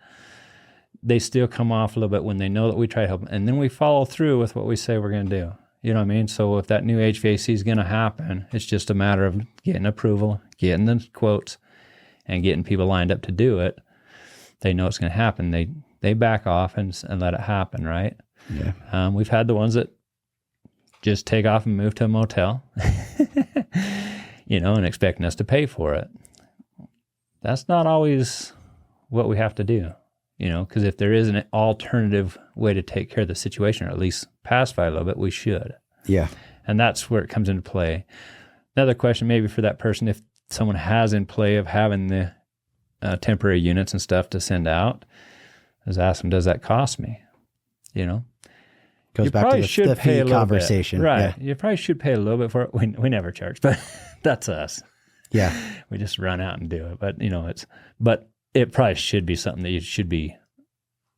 they still come off a little bit when they know that we try to help them. And then we follow through with what we say we're going to do. You know what I mean? So if that new HVAC is going to happen, it's just a matter of getting approval, getting the quotes, and getting people lined up to do it. They know it's going to happen. They back off and let it happen, right? Yeah. We've had the ones that just take off and move to a motel, and expecting us to pay for it. That's not always what we have to do, because if there is an alternative way to take care of the situation, or at least pacify a little bit, we should. Yeah. And that's where it comes into play. Another question maybe for that person, if someone has in play of having the temporary units and stuff to send out, is ask them, does that cost me? Goes back to the fee conversation. Right. Yeah. You probably should pay a little bit for it. We never charge, but that's us. Yeah. We just run out and do it. But, but it probably should be something that you should be,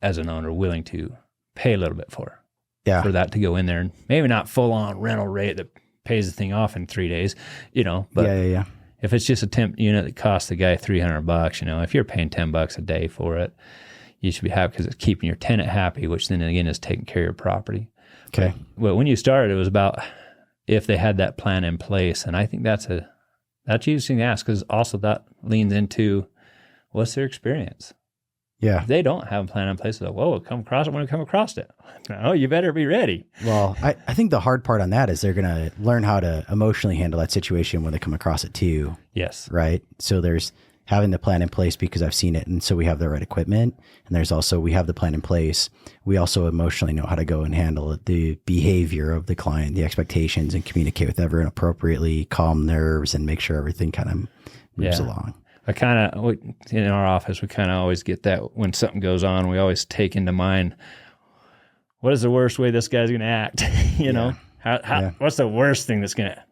as an owner, willing to pay a little bit for. Yeah. For that to go in there, and maybe not full on rental rate that pays the thing off in 3 days, but yeah. If it's just a temp unit that costs the guy $300, if you're paying $10 a day for it, you should be happy because it's keeping your tenant happy, which then again is taking care of your property. Okay. Well, when you started, it was about if they had that plan in place, and I think that's usually to ask because also that leans into what's their experience. Yeah. If they don't have a plan in place, they're like, whoa, come across it when we come across it. No, you better be ready. Well, I think the hard part on that is they're going to learn how to emotionally handle that situation when they come across it too. Yes. Right. So there's, having the plan in place because I've seen it. And so we have the right equipment. And there's also, we have the plan in place. We also emotionally know how to go and handle the behavior of the client, the expectations, and communicate with everyone appropriately, calm nerves, and make sure everything kind of moves along. In our office, we kind of always get that when something goes on, we always take into mind, what is the worst way this guy's going to act? you know, what's the worst thing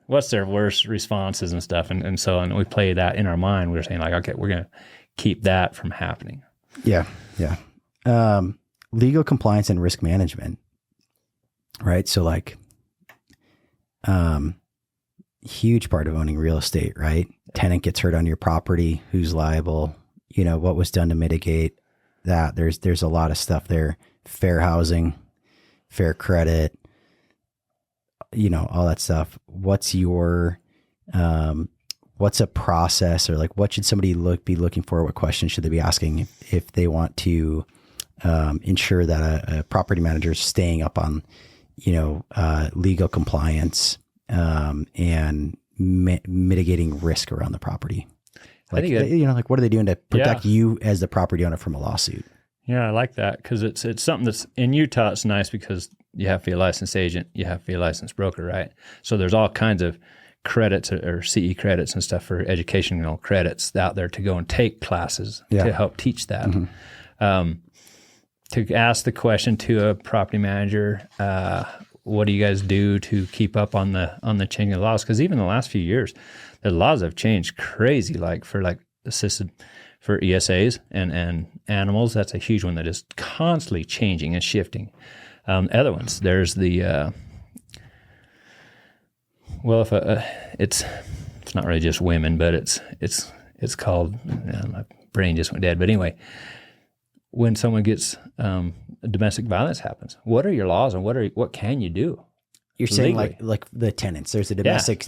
what's their worst responses and stuff? And so we play that in our mind. We're saying like, okay, we're going to keep that from happening. Yeah. Yeah. Legal compliance and risk management, right? So like, huge part of owning real estate, right? Tenant gets hurt on your property. Who's liable? You know, what was done to mitigate that? There's a lot of stuff there. Fair housing, fair credit, you know, all that stuff. What's your, what's a process, or like, what should somebody be looking for? What questions should they be asking if they want to, ensure that a property manager is staying up on, you know, legal compliance, and mitigating risk around the property? Like, I think you know, like, what are they doing to protect you as the property owner from a lawsuit? Yeah, I like that, because it's something that's in Utah. It's nice because you have to be a licensed agent, you have to be a licensed broker, right? So there's all kinds of credits or CE credits and stuff for educational credits out there to go and take classes to help teach that. To ask the question to a property manager, what do you guys do to keep up on the changing of laws? Because even the last few years, the laws have changed crazy. Like for assisted for ESAs and animals, that's a huge one that is constantly changing and shifting. Other ones, there's the it's not really just women, but it's called, my brain just went dead. But anyway, when someone gets domestic violence happens, what are your laws and what can you do? You're saying like the tenants. There's a domestic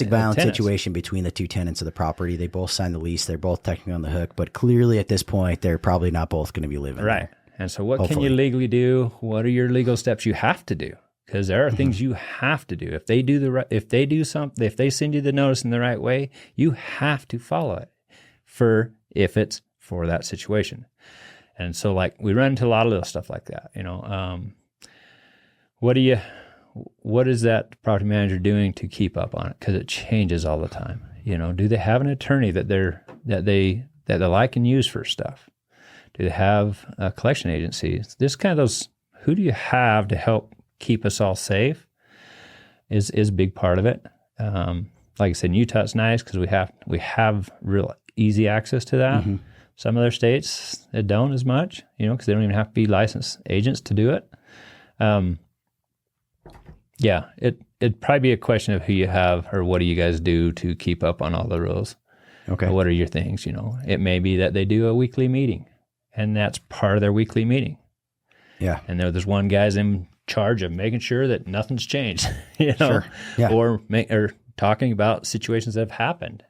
violence situation between the two tenants of the property. They both signed the lease. They're both technically on the hook, but clearly at this point, they're probably not both going to be living there. And so what can you legally do? What are your legal steps you have to do? Because there are things you have to do. If they send you the notice in the right way, you have to follow it if it's for that situation. And so like we run into a lot of little stuff like that, you know. What is that property manager doing to keep up on it? Because it changes all the time. You know, do they have an attorney that they like and use for stuff? Do they have a collection agency? This kind of those. Who do you have to help keep us all safe? Is a big part of it. Like I said, in Utah, it's nice because we have real easy access to that. Some other states that don't as much, you know, because they don't even have to be licensed agents to do it. It'd probably be a question of who you have or what do you guys do to keep up on all the rules. Okay. What are your things, you know? It may be that they do a weekly meeting, and that's part of their weekly meeting. Yeah. And there's one guy's in charge of making sure that nothing's changed, you know, or talking about situations that have happened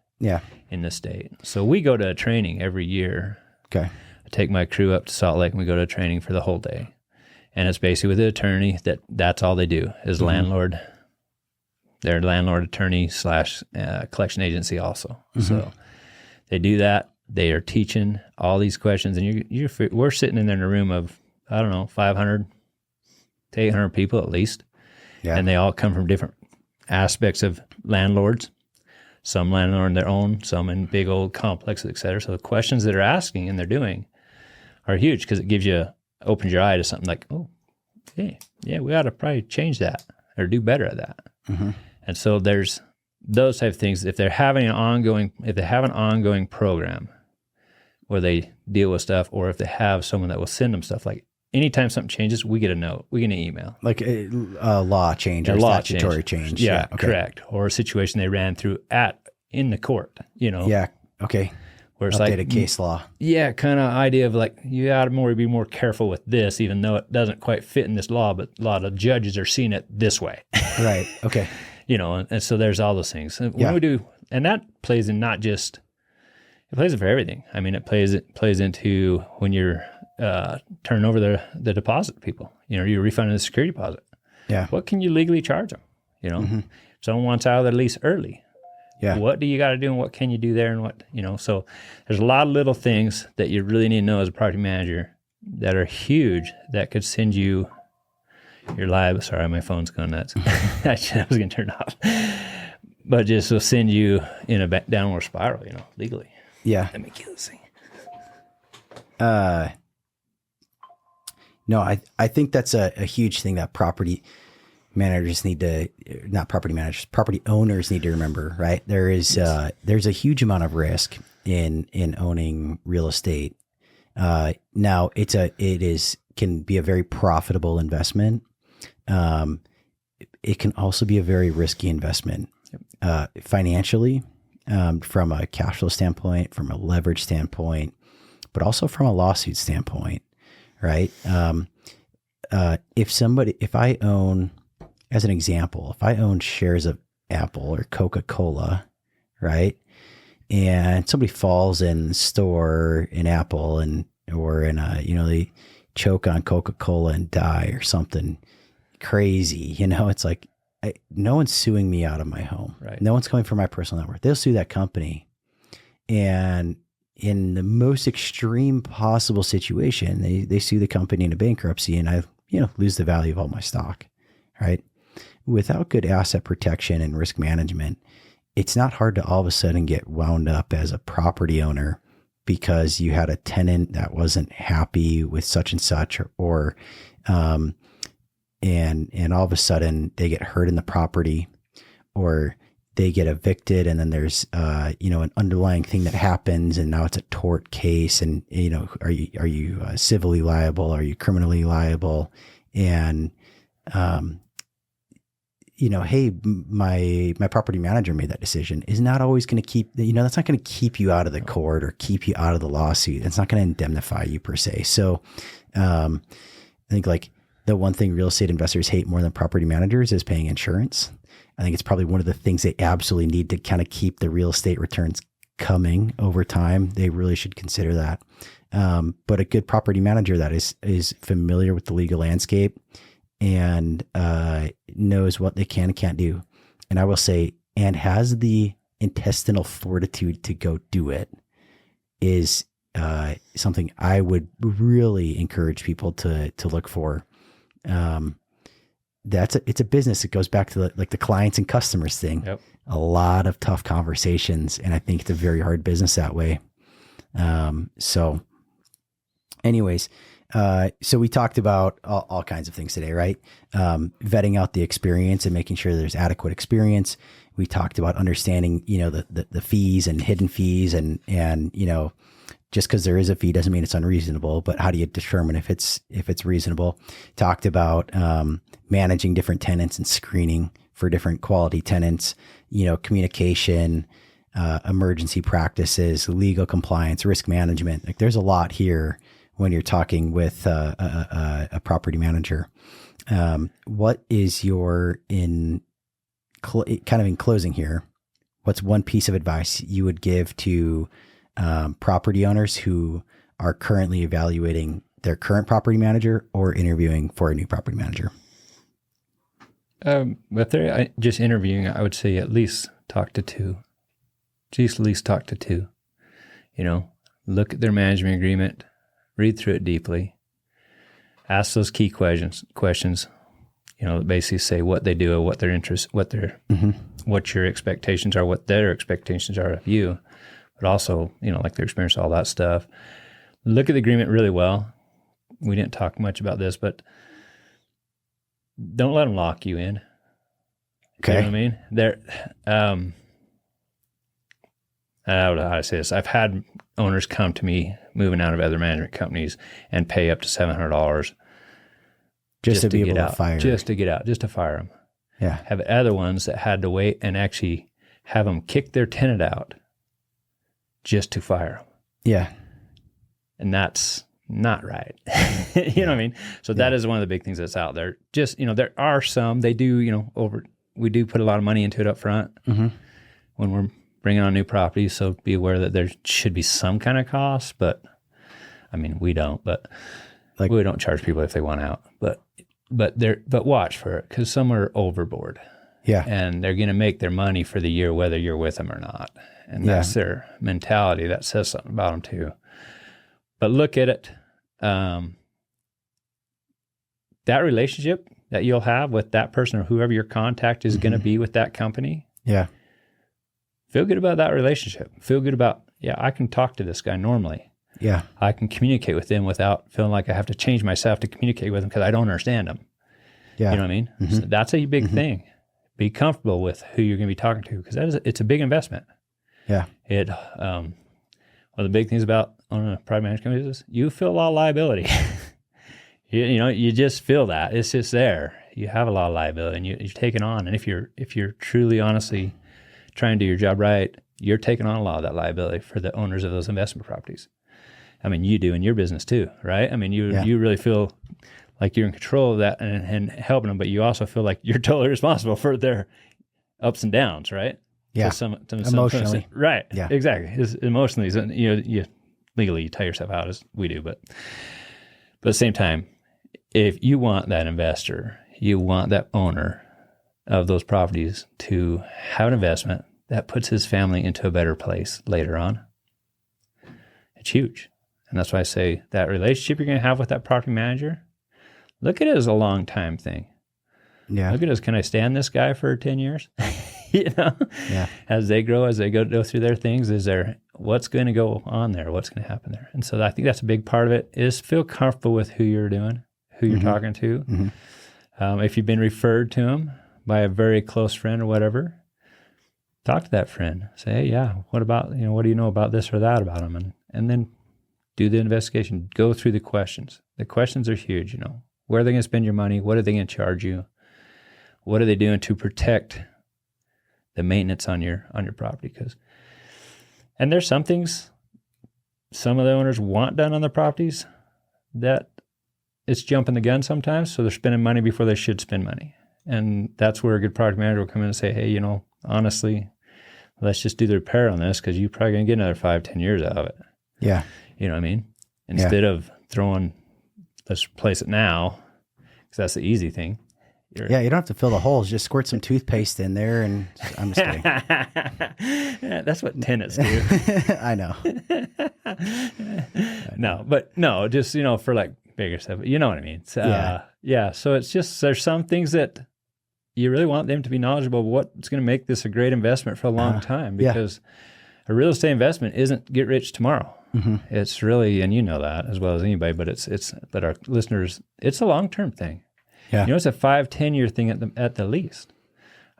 in the state. So we go to a training every year. Okay. I take my crew up to Salt Lake and we go to a training for the whole day. And it's basically with the attorney that's all they do is landlord. They're landlord attorney / collection agency also. So they do that. They are teaching all these questions, and we're sitting in there in a room of, I don't know, 500 to 800 people at least. Yeah. And they all come from different aspects of landlords. Some landlord in their own, some in big old complexes, et cetera. So the questions that they're asking and they're doing are huge because it opens your eye to something like, oh, hey, yeah, we ought to probably change that or do better at that. And so there's those type of things. If they have an ongoing program where they deal with stuff, or if they have someone that will send them stuff, like anytime something changes, we get a note, we get an email. Like a law change or statutory change. Yeah, correct. Or a situation they ran through in the court, you know. Yeah, okay. Where it's updated case law. Yeah, kind of idea of like, you ought to be more careful with this, even though it doesn't quite fit in this law, but a lot of judges are seeing it this way. Right, okay. You know, and so there's all those things. And when we do, and that plays in it plays in for everything. I mean, it plays into when you're turning over the deposit to people. You know, you're refunding the security deposit. Yeah. What can you legally charge them? You know, if someone wants out of their lease early, Yeah. What do you got to do and what can you do there and what, so there's a lot of little things that you really need to know as a property manager that are huge that could send you your live. Sorry, my phone's going nuts. I was going to turn it off. But just will send you in a downward spiral, legally. Yeah. Let me kill this thing. No, I think that's a huge thing that property managers need to, not property managers, property owners need to remember, right? There's a huge amount of risk in owning real estate. Now can be a very profitable investment. It can also be a very risky investment, financially, from a cash flow standpoint, from a leverage standpoint, but also from a lawsuit standpoint, right? If I own, as an example, if I own shares of Apple or Coca-Cola, right? And somebody falls in the store in Apple or in they choke on Coca-Cola and die or something crazy, it's like, no one's suing me out of my home. Right. No one's coming for my personal net worth. They'll sue that company. And in the most extreme possible situation, they sue the company into bankruptcy and I, lose the value of all my stock, right? Without good asset protection and risk management, it's not hard to all of a sudden get wound up as a property owner because you had a tenant that wasn't happy with such and such and all of a sudden they get hurt in the property or they get evicted and then there's an underlying thing that happens and now it's a tort case and are you civilly liable, are you criminally liable, and hey, my property manager made that decision is not always going to keep, that's not going to keep you out of the court or keep you out of the lawsuit. It's not going to indemnify you per se. So I think like the one thing real estate investors hate more than property managers is paying insurance. I think it's probably one of the things they absolutely need to kind of keep the real estate returns coming over time. They really should consider that. But a good property manager that is familiar with the legal landscape and knows what they can and can't do. And I will say, and has the intestinal fortitude to go do it is something I would really encourage people to look for. It's a business. It goes back to the clients and customers thing. Yep. A lot of tough conversations. And I think it's a very hard business that way. So anyways, so we talked about all kinds of things today, right? Vetting out the experience and making sure there's adequate experience. We talked about understanding, the fees and hidden fees and just because there is a fee doesn't mean it's unreasonable, but how do you determine if it's reasonable? Talked about, managing different tenants and screening for different quality tenants, communication, emergency practices, legal compliance, risk management. Like there's a lot here when you're talking with a property manager. What is in closing here, what's one piece of advice you would give to property owners who are currently evaluating their current property manager or interviewing for a new property manager? If they're just interviewing, I would say at least talk to two. Just at least talk to two. Look at their management agreement, read through it deeply, ask those key questions, that basically say what they do, what their interests, what your expectations are, what their expectations are of you, but also, like their experience, all that stuff. Look at the agreement really well. We didn't talk much about this, but don't let them lock you in. Okay. You know what I mean? I don't know how to say this. I've had owners come to me moving out of other management companies and pay up to $700 just to be able to fire. Just to get out, just to fire them. Yeah. Have other ones that had to wait and actually have them kick their tenant out just to fire them. Yeah. And that's not right. You know what I mean? So that is one of the big things that's out there. Just, there are some, they do, we do put a lot of money into it up front when we're bringing on new properties. So be aware that there should be some kind of cost, but we don't, but we don't charge people if they want out, but watch for it because some are overboard. Yeah. And they're going to make their money for the year, whether you're with them or not. And that's their mentality. That says something about them too. But look at it. That relationship that you'll have with that person or whoever your contact is going to be with that company. Yeah. Feel good about that relationship. Feel good about, I can talk to this guy normally. Yeah. I can communicate with him without feeling like I have to change myself to communicate with him because I don't understand him. Yeah. You know what I mean? So that's a big thing. Be comfortable with who you're going to be talking to because it's a big investment. Yeah. One of the big things about owning a private management company is you feel a lot of liability. you just feel that. It's just there. You have a lot of liability and you're taking on. And if you're truly, honestly trying to do your job right, you're taking on a lot of that liability for the owners of those investment properties. I mean, you do in your business too, right? I mean, you really feel like you're in control of that and helping them, but you also feel like you're totally responsible for their ups and downs, right? Yeah. Emotionally. Right. Yeah. Exactly. It's emotionally, you legally you tell yourself out as we do, but at the same time, if you want that investor, you want that owner of those properties to have an investment that puts his family into a better place later on. It's huge. And that's why I say that relationship you're going to have with that property manager, look at it as a long time thing. Yeah. Look at it as, can I stand this guy for 10 years? Yeah. As they grow, as they go through their things, what's going to go on there? What's going to happen there? And so I think that's a big part of it is feel comfortable with who you're doing, who you're talking to. If you've been referred to them by a very close friend or whatever, talk to that friend. Say, hey, what about, what do you know about this or that about them? And then do the investigation. Go through the questions. The questions are huge, Where are they going to spend your money? What are they going to charge you? What are they doing to protect the maintenance on your property? And there's some things some of the owners want done on their properties that it's jumping the gun sometimes, so they're spending money before they should spend money. And that's where a good project manager will come in and say, hey, honestly, let's just do the repair on this because you're probably going to get another 5-10 years out of it. Yeah. You know what I mean? Instead of throwing, let's replace it now, because that's the easy thing. You don't have to fill the holes. Just squirt some toothpaste in there, and I'm just kidding. That's what tenants do. I know. No, just for like bigger stuff. You know what I mean? So, So it's just there's some things that you really want them to be knowledgeable of what's going to make this a great investment for a long time. Because a real estate investment isn't get rich tomorrow. It's really, and you know that as well as anybody. But but our listeners, it's a long-term thing. Yeah. It's a 5-10 year thing at the least.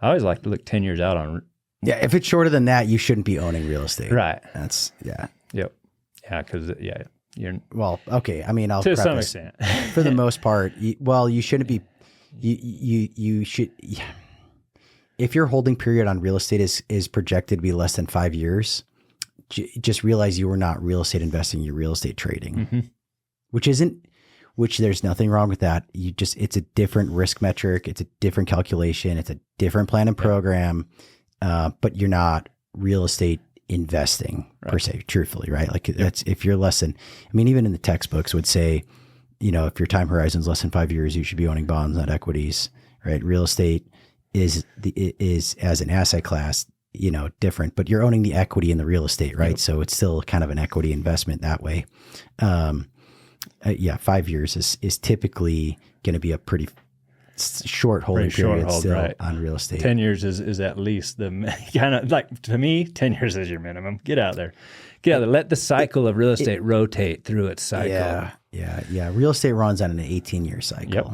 I always like to look 10 years out on. Yeah. If it's shorter than that, you shouldn't be owning real estate. Right. That's, Yep. Yeah. Cause you're. Well, okay. I mean, I'll to preface, some extent. For the most part, you shouldn't be, you should, if your holding period on real estate is projected to be less than 5 years, just realize you are not real estate investing, you're real estate trading, which there's nothing wrong with that. It's a different risk metric. It's a different calculation. It's a different plan and program. But you're not real estate investing per se, truthfully, right? Like that's, if you're less than, even in the textbooks would say, if your time horizon is less than 5 years, you should be owning bonds, not equities, right? Real estate is as an asset class, different, but you're owning the equity in the real estate, right? Yep. So it's still kind of an equity investment that way. 5 years is typically going to be a pretty short holding period still on real estate. 10 years is at least the kind of like, to me, 10 years is your minimum. Get out there. Let the cycle of real estate rotate through its cycle. Yeah. Real estate runs on an 18-year cycle. Yep.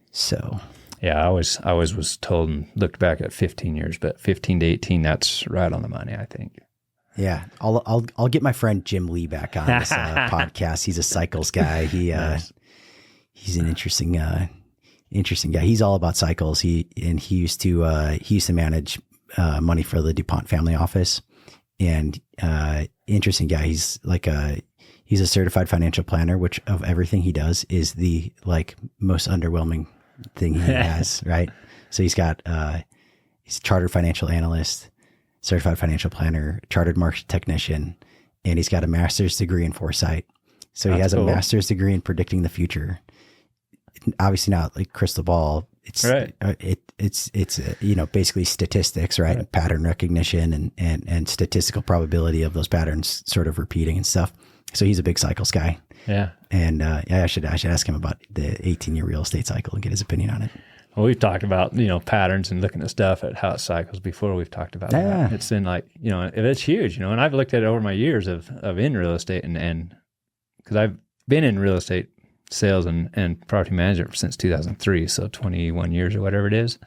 So. Yeah, I always was told and looked back at 15 years, but 15 to 18, that's right on the money, I think. Yeah, I'll get my friend Jim Lee back on this podcast. He's a cycles guy. He's an interesting guy. He's all about cycles. He used to manage money for the DuPont family office, and interesting guy. He's a certified financial planner, which of everything he does is the most underwhelming thing he has. Right. So he's a chartered financial analyst, certified financial planner, chartered market technician, and he's got a master's degree in foresight. So he has a master's degree in predicting the future. Obviously not like crystal ball It's Right. It's basically statistics, right? Right. Pattern recognition and statistical probability of those patterns sort of repeating and stuff. So he's a big cycles guy. Yeah. And I should ask him about the 18-year real estate cycle and get his opinion on it. Well, we've talked about, patterns and looking at stuff at how it cycles before. We've talked about that. It's in it's huge, and I've looked at it over my years of in real estate and because I've been in real estate sales and property management since 2003, so 21 years or whatever it is.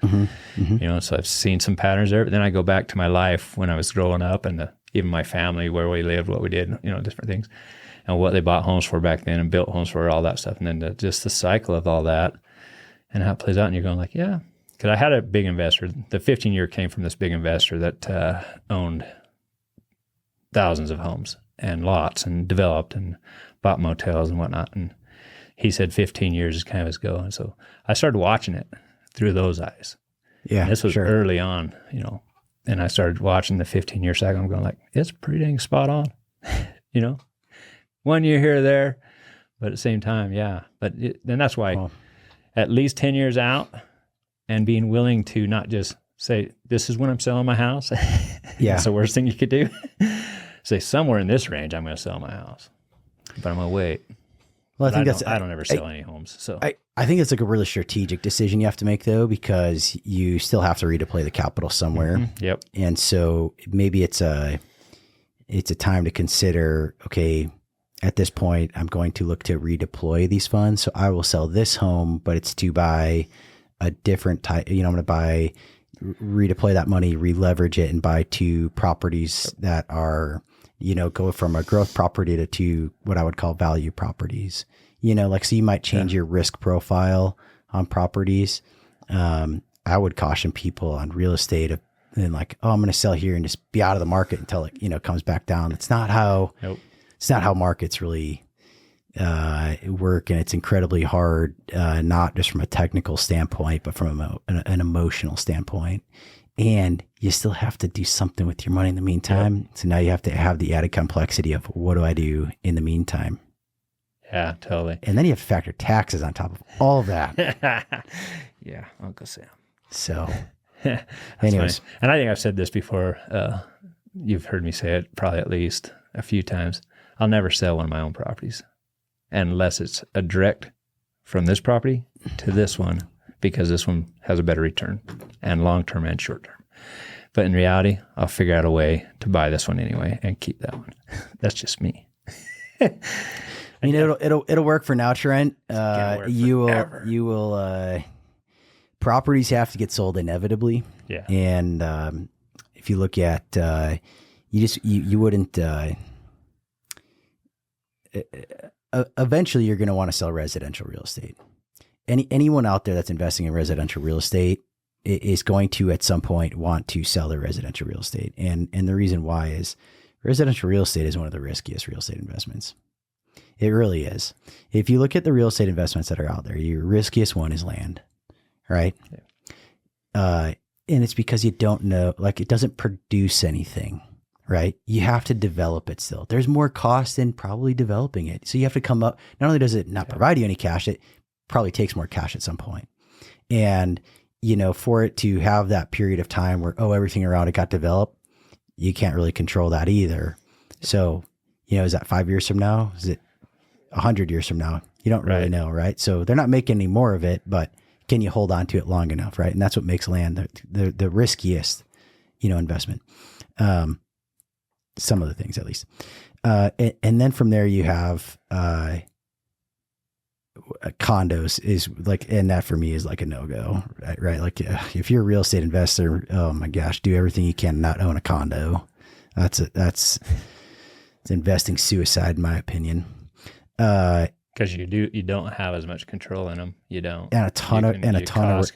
So I've seen some patterns there, but then I go back to my life when I was growing up and even my family, where we lived, what we did, different things and what they bought homes for back then and built homes for, all that stuff. And then just the cycle of all that and how it plays out. And you're going like, yeah, because I had a big investor. The 15-year came from this big investor that owned thousands of homes and lots and developed and bought motels and whatnot. And he said 15 years is kind of his go. And so I started watching it through those eyes. Yeah, and this was early on, and I started watching the 15-year cycle. I'm going like, it's pretty dang spot on, 1 year here or there, but at the same time, yeah. But then that's why at least 10 years out and being willing to not just say, this is when I'm selling my house. Yeah. That's the worst thing you could do. Say somewhere in this range, I'm going to sell my house, but I'm going to wait. Well, I don't ever sell any homes. So I think it's like a really strategic decision you have to make though, because you still have to redeploy the capital somewhere. Yep. And so maybe it's a time to consider, okay, at this point, I'm going to look to redeploy these funds. So I will sell this home, but it's to buy a different type, I'm going to redeploy that money, re-leverage it and buy two properties that are, go from a growth property to what I would call value properties, so you might change your risk profile on properties. I would caution people on real estate and I'm going to sell here and just be out of the market until it, comes back down. It's not how, it's not how markets really work. And it's incredibly hard, not just from a technical standpoint, but from an emotional standpoint. And you still have to do something with your money in the meantime. Yep. So now you have to have the added complexity of what do I do in the meantime? Yeah, totally. And then you have to factor taxes on top of all of that. Yeah, Uncle Sam. So anyways. Funny. And I think I've said this before. You've heard me say it probably at least a few times. I'll never sell one of my own properties unless it's a direct from this property to this one, because this one has a better return and long-term and short-term. But in reality, I'll figure out a way to buy this one anyway and keep that one. That's just me. It'll work for now, Trent. You will, properties have to get sold inevitably. Yeah. And, if you look at, you wouldn't, eventually you're going to want to sell residential real estate. Anyone out there that's investing in residential real estate is going to at some point want to sell their residential real estate. And the reason why is residential real estate is one of the riskiest real estate investments. It really is. If you look at the real estate investments that are out there, your riskiest one is land, right? Yeah. And it's because you don't know, it doesn't produce anything, right? You have to develop it still. There's more cost in probably developing it. So you have to come up, not only does it not provide you any cash, it probably takes more cash at some point. And, for it to have that period of time where, everything around it got developed, you can't really control that either. So, is that 5 years from now? Is it 100 years from now? You don't really know, right? So they're not making any more of it, but can you hold on to it long enough, right? And that's what makes land the riskiest, investment. Some of the things at least. And then from there you have condos is and that for me is like a no-go, right? If you're a real estate investor, oh my gosh, do everything you can not own a condo. It's investing suicide in my opinion. Because you don't have as much control in them. You don't. And a ton of risk.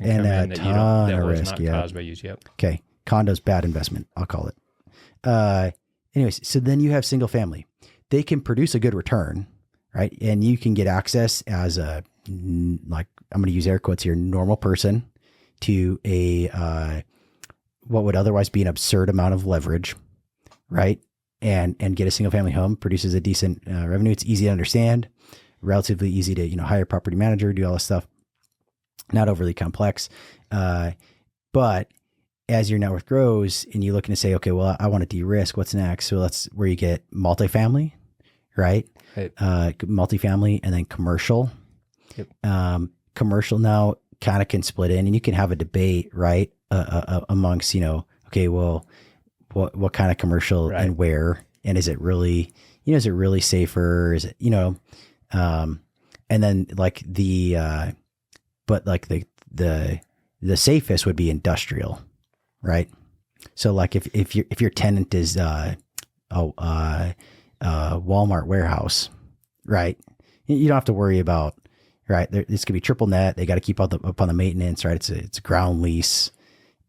Yeah. Caused by you. Yep. Okay. Condo's bad investment. I'll call it. Anyways, so then you have single family. They can produce a good return, right? And you can get access as I'm going to use air quotes here, normal person to what would otherwise be an absurd amount of leverage, right? And get a single family home, produces a decent revenue. It's easy to understand, relatively easy to, hire a property manager, do all this stuff. not overly complex. But as your net worth grows and you're looking to say, okay, well, I want to de-risk, what's next? So that's where you get multifamily, right? Multifamily and then commercial. Yep. Commercial now kind of can split in, and you can have a debate, right? Amongst, okay, well, what kind of commercial and where, and is it really, is it really safer? Is it, and then like the safest would be industrial, right? So like if your tenant is a Walmart warehouse, right? You don't have to worry about, right? This could be triple net. They got to keep up on the maintenance, right? It's a ground lease,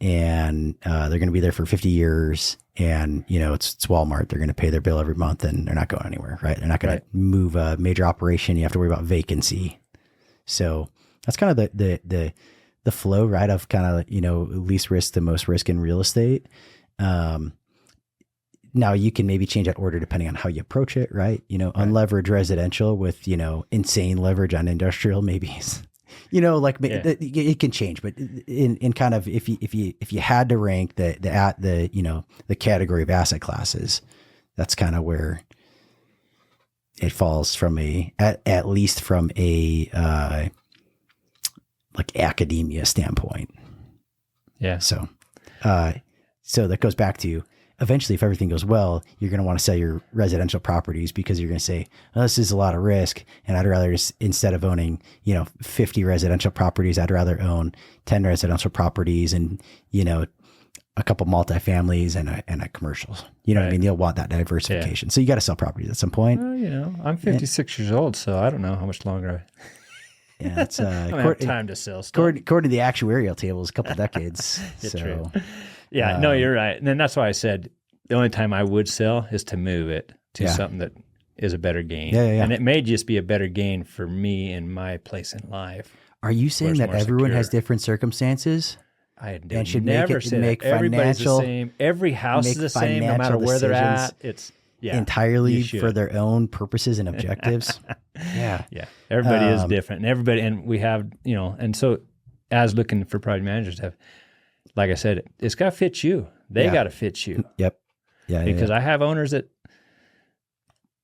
and they're going to be there for 50 years. And it's Walmart. They're going to pay their bill every month, and they're not going anywhere, right? They're not going to move a major operation. You have to worry about vacancy. So that's kind of the flow, right? Of kind of, least risk to most risk in real estate. Now you can maybe change that order depending on how you approach it, right? Unleveraged residential with, insane leverage on industrial, maybe, it can change, but in kind of, if you had to rank the category of asset classes, that's kind of where it falls from at least from a, like academia standpoint. Yeah. So that goes back to, eventually, if everything goes well, you're going to want to sell your residential properties because you're going to say, oh, this is a lot of risk. And I'd rather just, instead of owning, 50 residential properties, I'd rather own 10 residential properties and, a couple multifamilies and a commercials. You know what I mean? You'll want that diversification. So you got to sell properties at some point. Well, I'm 56 years old, so I don't know how much longer Yeah, it's I don't have time to sell stuff. According to the actuarial tables, a couple of decades. True. Yeah, no, you're right. And then that's why I said the only time I would sell is to move it to something that is a better gain. Yeah. And it may just be a better gain for me in my place in life. Are you saying that everyone has different circumstances? I should never say that. Everybody's the same. Every house is the same, no matter where they're at. It's entirely for their own purposes and objectives. Yeah. Everybody is different, and we have, and so as looking for property managers have, like I said, it's got to fit you. They got to fit you. Yep. Yeah. Because I have owners that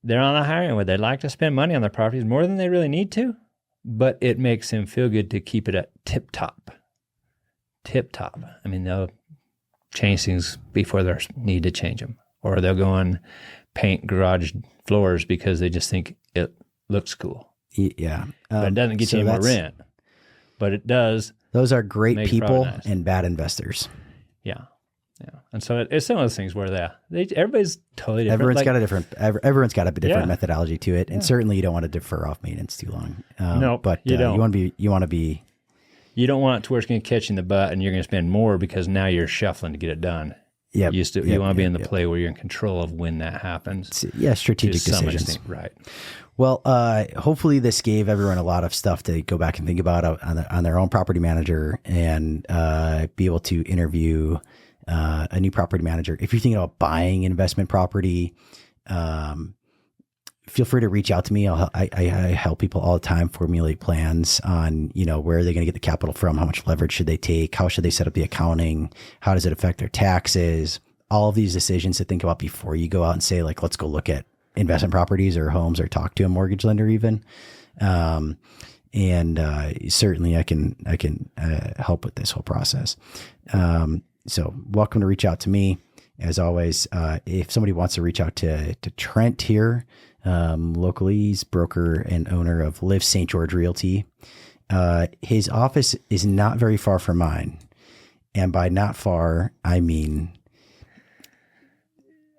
they're on a hiring where they like to spend money on their properties more than they really need to, but it makes them feel good to keep it at tip top. I mean, they'll change things before there's need to change them, or they'll go and paint garage floors because they just think it looks cool. Yeah. But it doesn't get you any more rent, but it does. Those are great people and bad investors. Yeah. And so it's some of those things where everybody's totally different. Everyone's got a different methodology to it. And certainly you don't want to defer off maintenance too long. No, but you don't. You want to be. You don't want it to where it's going to catch you in the butt and you're going to spend more because now you're shuffling to get it done. Yeah. You want to be in the play where you're in control of when that happens. Yeah, strategic decisions. Right. Well, hopefully this gave everyone a lot of stuff to go back and think about on their own property manager and be able to interview a new property manager. If you're thinking about buying investment property, feel free to reach out to me. I help people all the time formulate plans on, where are they going to get the capital from? How much leverage should they take? How should they set up the accounting? How does it affect their taxes? All of these decisions to think about before you go out and say, like, let's go look at investment properties or homes or talk to a mortgage lender even. Certainly I can help with this whole process. So welcome to reach out to me. As always, if somebody wants to reach out to Trent here, locally, he's broker and owner of Live St. George Realty. His office is not very far from mine. And by not far, I mean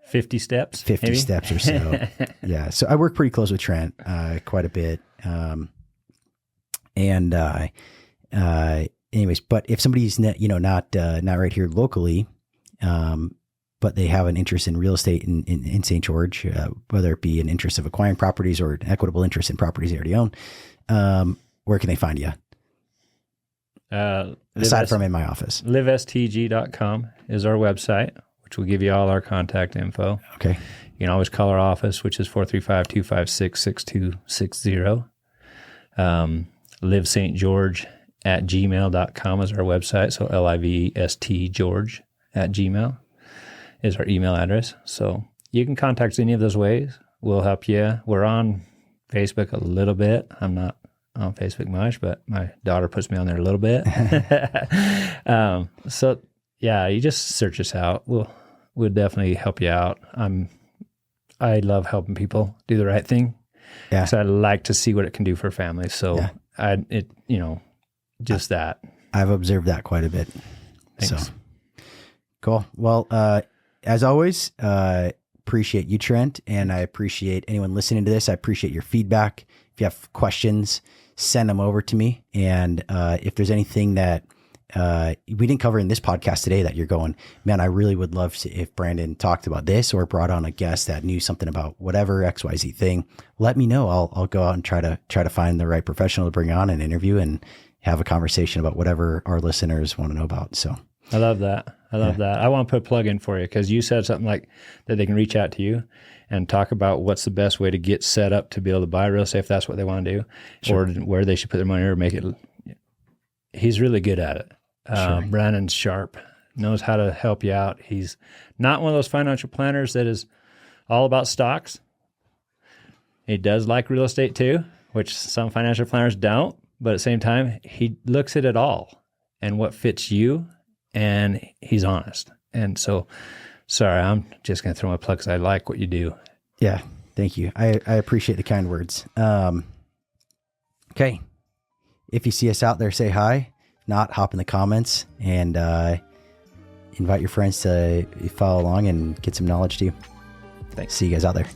50 steps. 50 maybe? Steps or so. Yeah. So I work pretty close with Trent quite a bit. Anyways, but if somebody's not right here locally, but they have an interest in real estate in St. George, whether it be an interest of acquiring properties or an equitable interest in properties they already own, where can they find you? Aside from in my office. livestg.com is our website, which will give you all our contact info. Okay. You can always call our office, which is 435-256-6260. Live St. George livest.george@gmail.com is our website. So livest.george@gmail is our email address. So you can contact us any of those ways. We'll help you. We're on Facebook a little bit. I'm not on Facebook much, but my daughter puts me on there a little bit. So yeah, you just search us out. We'll definitely help you out. I love helping people do the right thing. Yeah. So I like to see what it can do for families. So Yeah. just that. I've observed that quite a bit. Thanks. So cool. Well, as always, appreciate you, Trent, and I appreciate anyone listening to this. I appreciate your feedback. If you have questions, send them over to me. And if there's anything that we didn't cover in this podcast today that you're going, man, I really would love to, if Brandon talked about this or brought on a guest that knew something about whatever XYZ thing, let me know. I'll go out and try to find the right professional to bring on and interview and have a conversation about whatever our listeners want to know about. So I love that. I want to put a plug in for you because you said something like that they can reach out to you and talk about what's the best way to get set up to be able to buy real estate if that's what they want to do, Sure. or where they should put their money or make it. He's really good at it. Sure. Brandon's sharp, knows how to help you out. He's not one of those financial planners that is all about stocks. He does like real estate too, which some financial planners don't, but at the same time, he looks at it all and what fits you, and he's honest. And so, sorry, I'm just going to throw my plug because I like what you do. yeah, thank you. I appreciate the kind words. Okay. If you see us out there, say hi. If not, hop in the comments and invite your friends to follow along and get some knowledge too. Thanks. See you guys out there.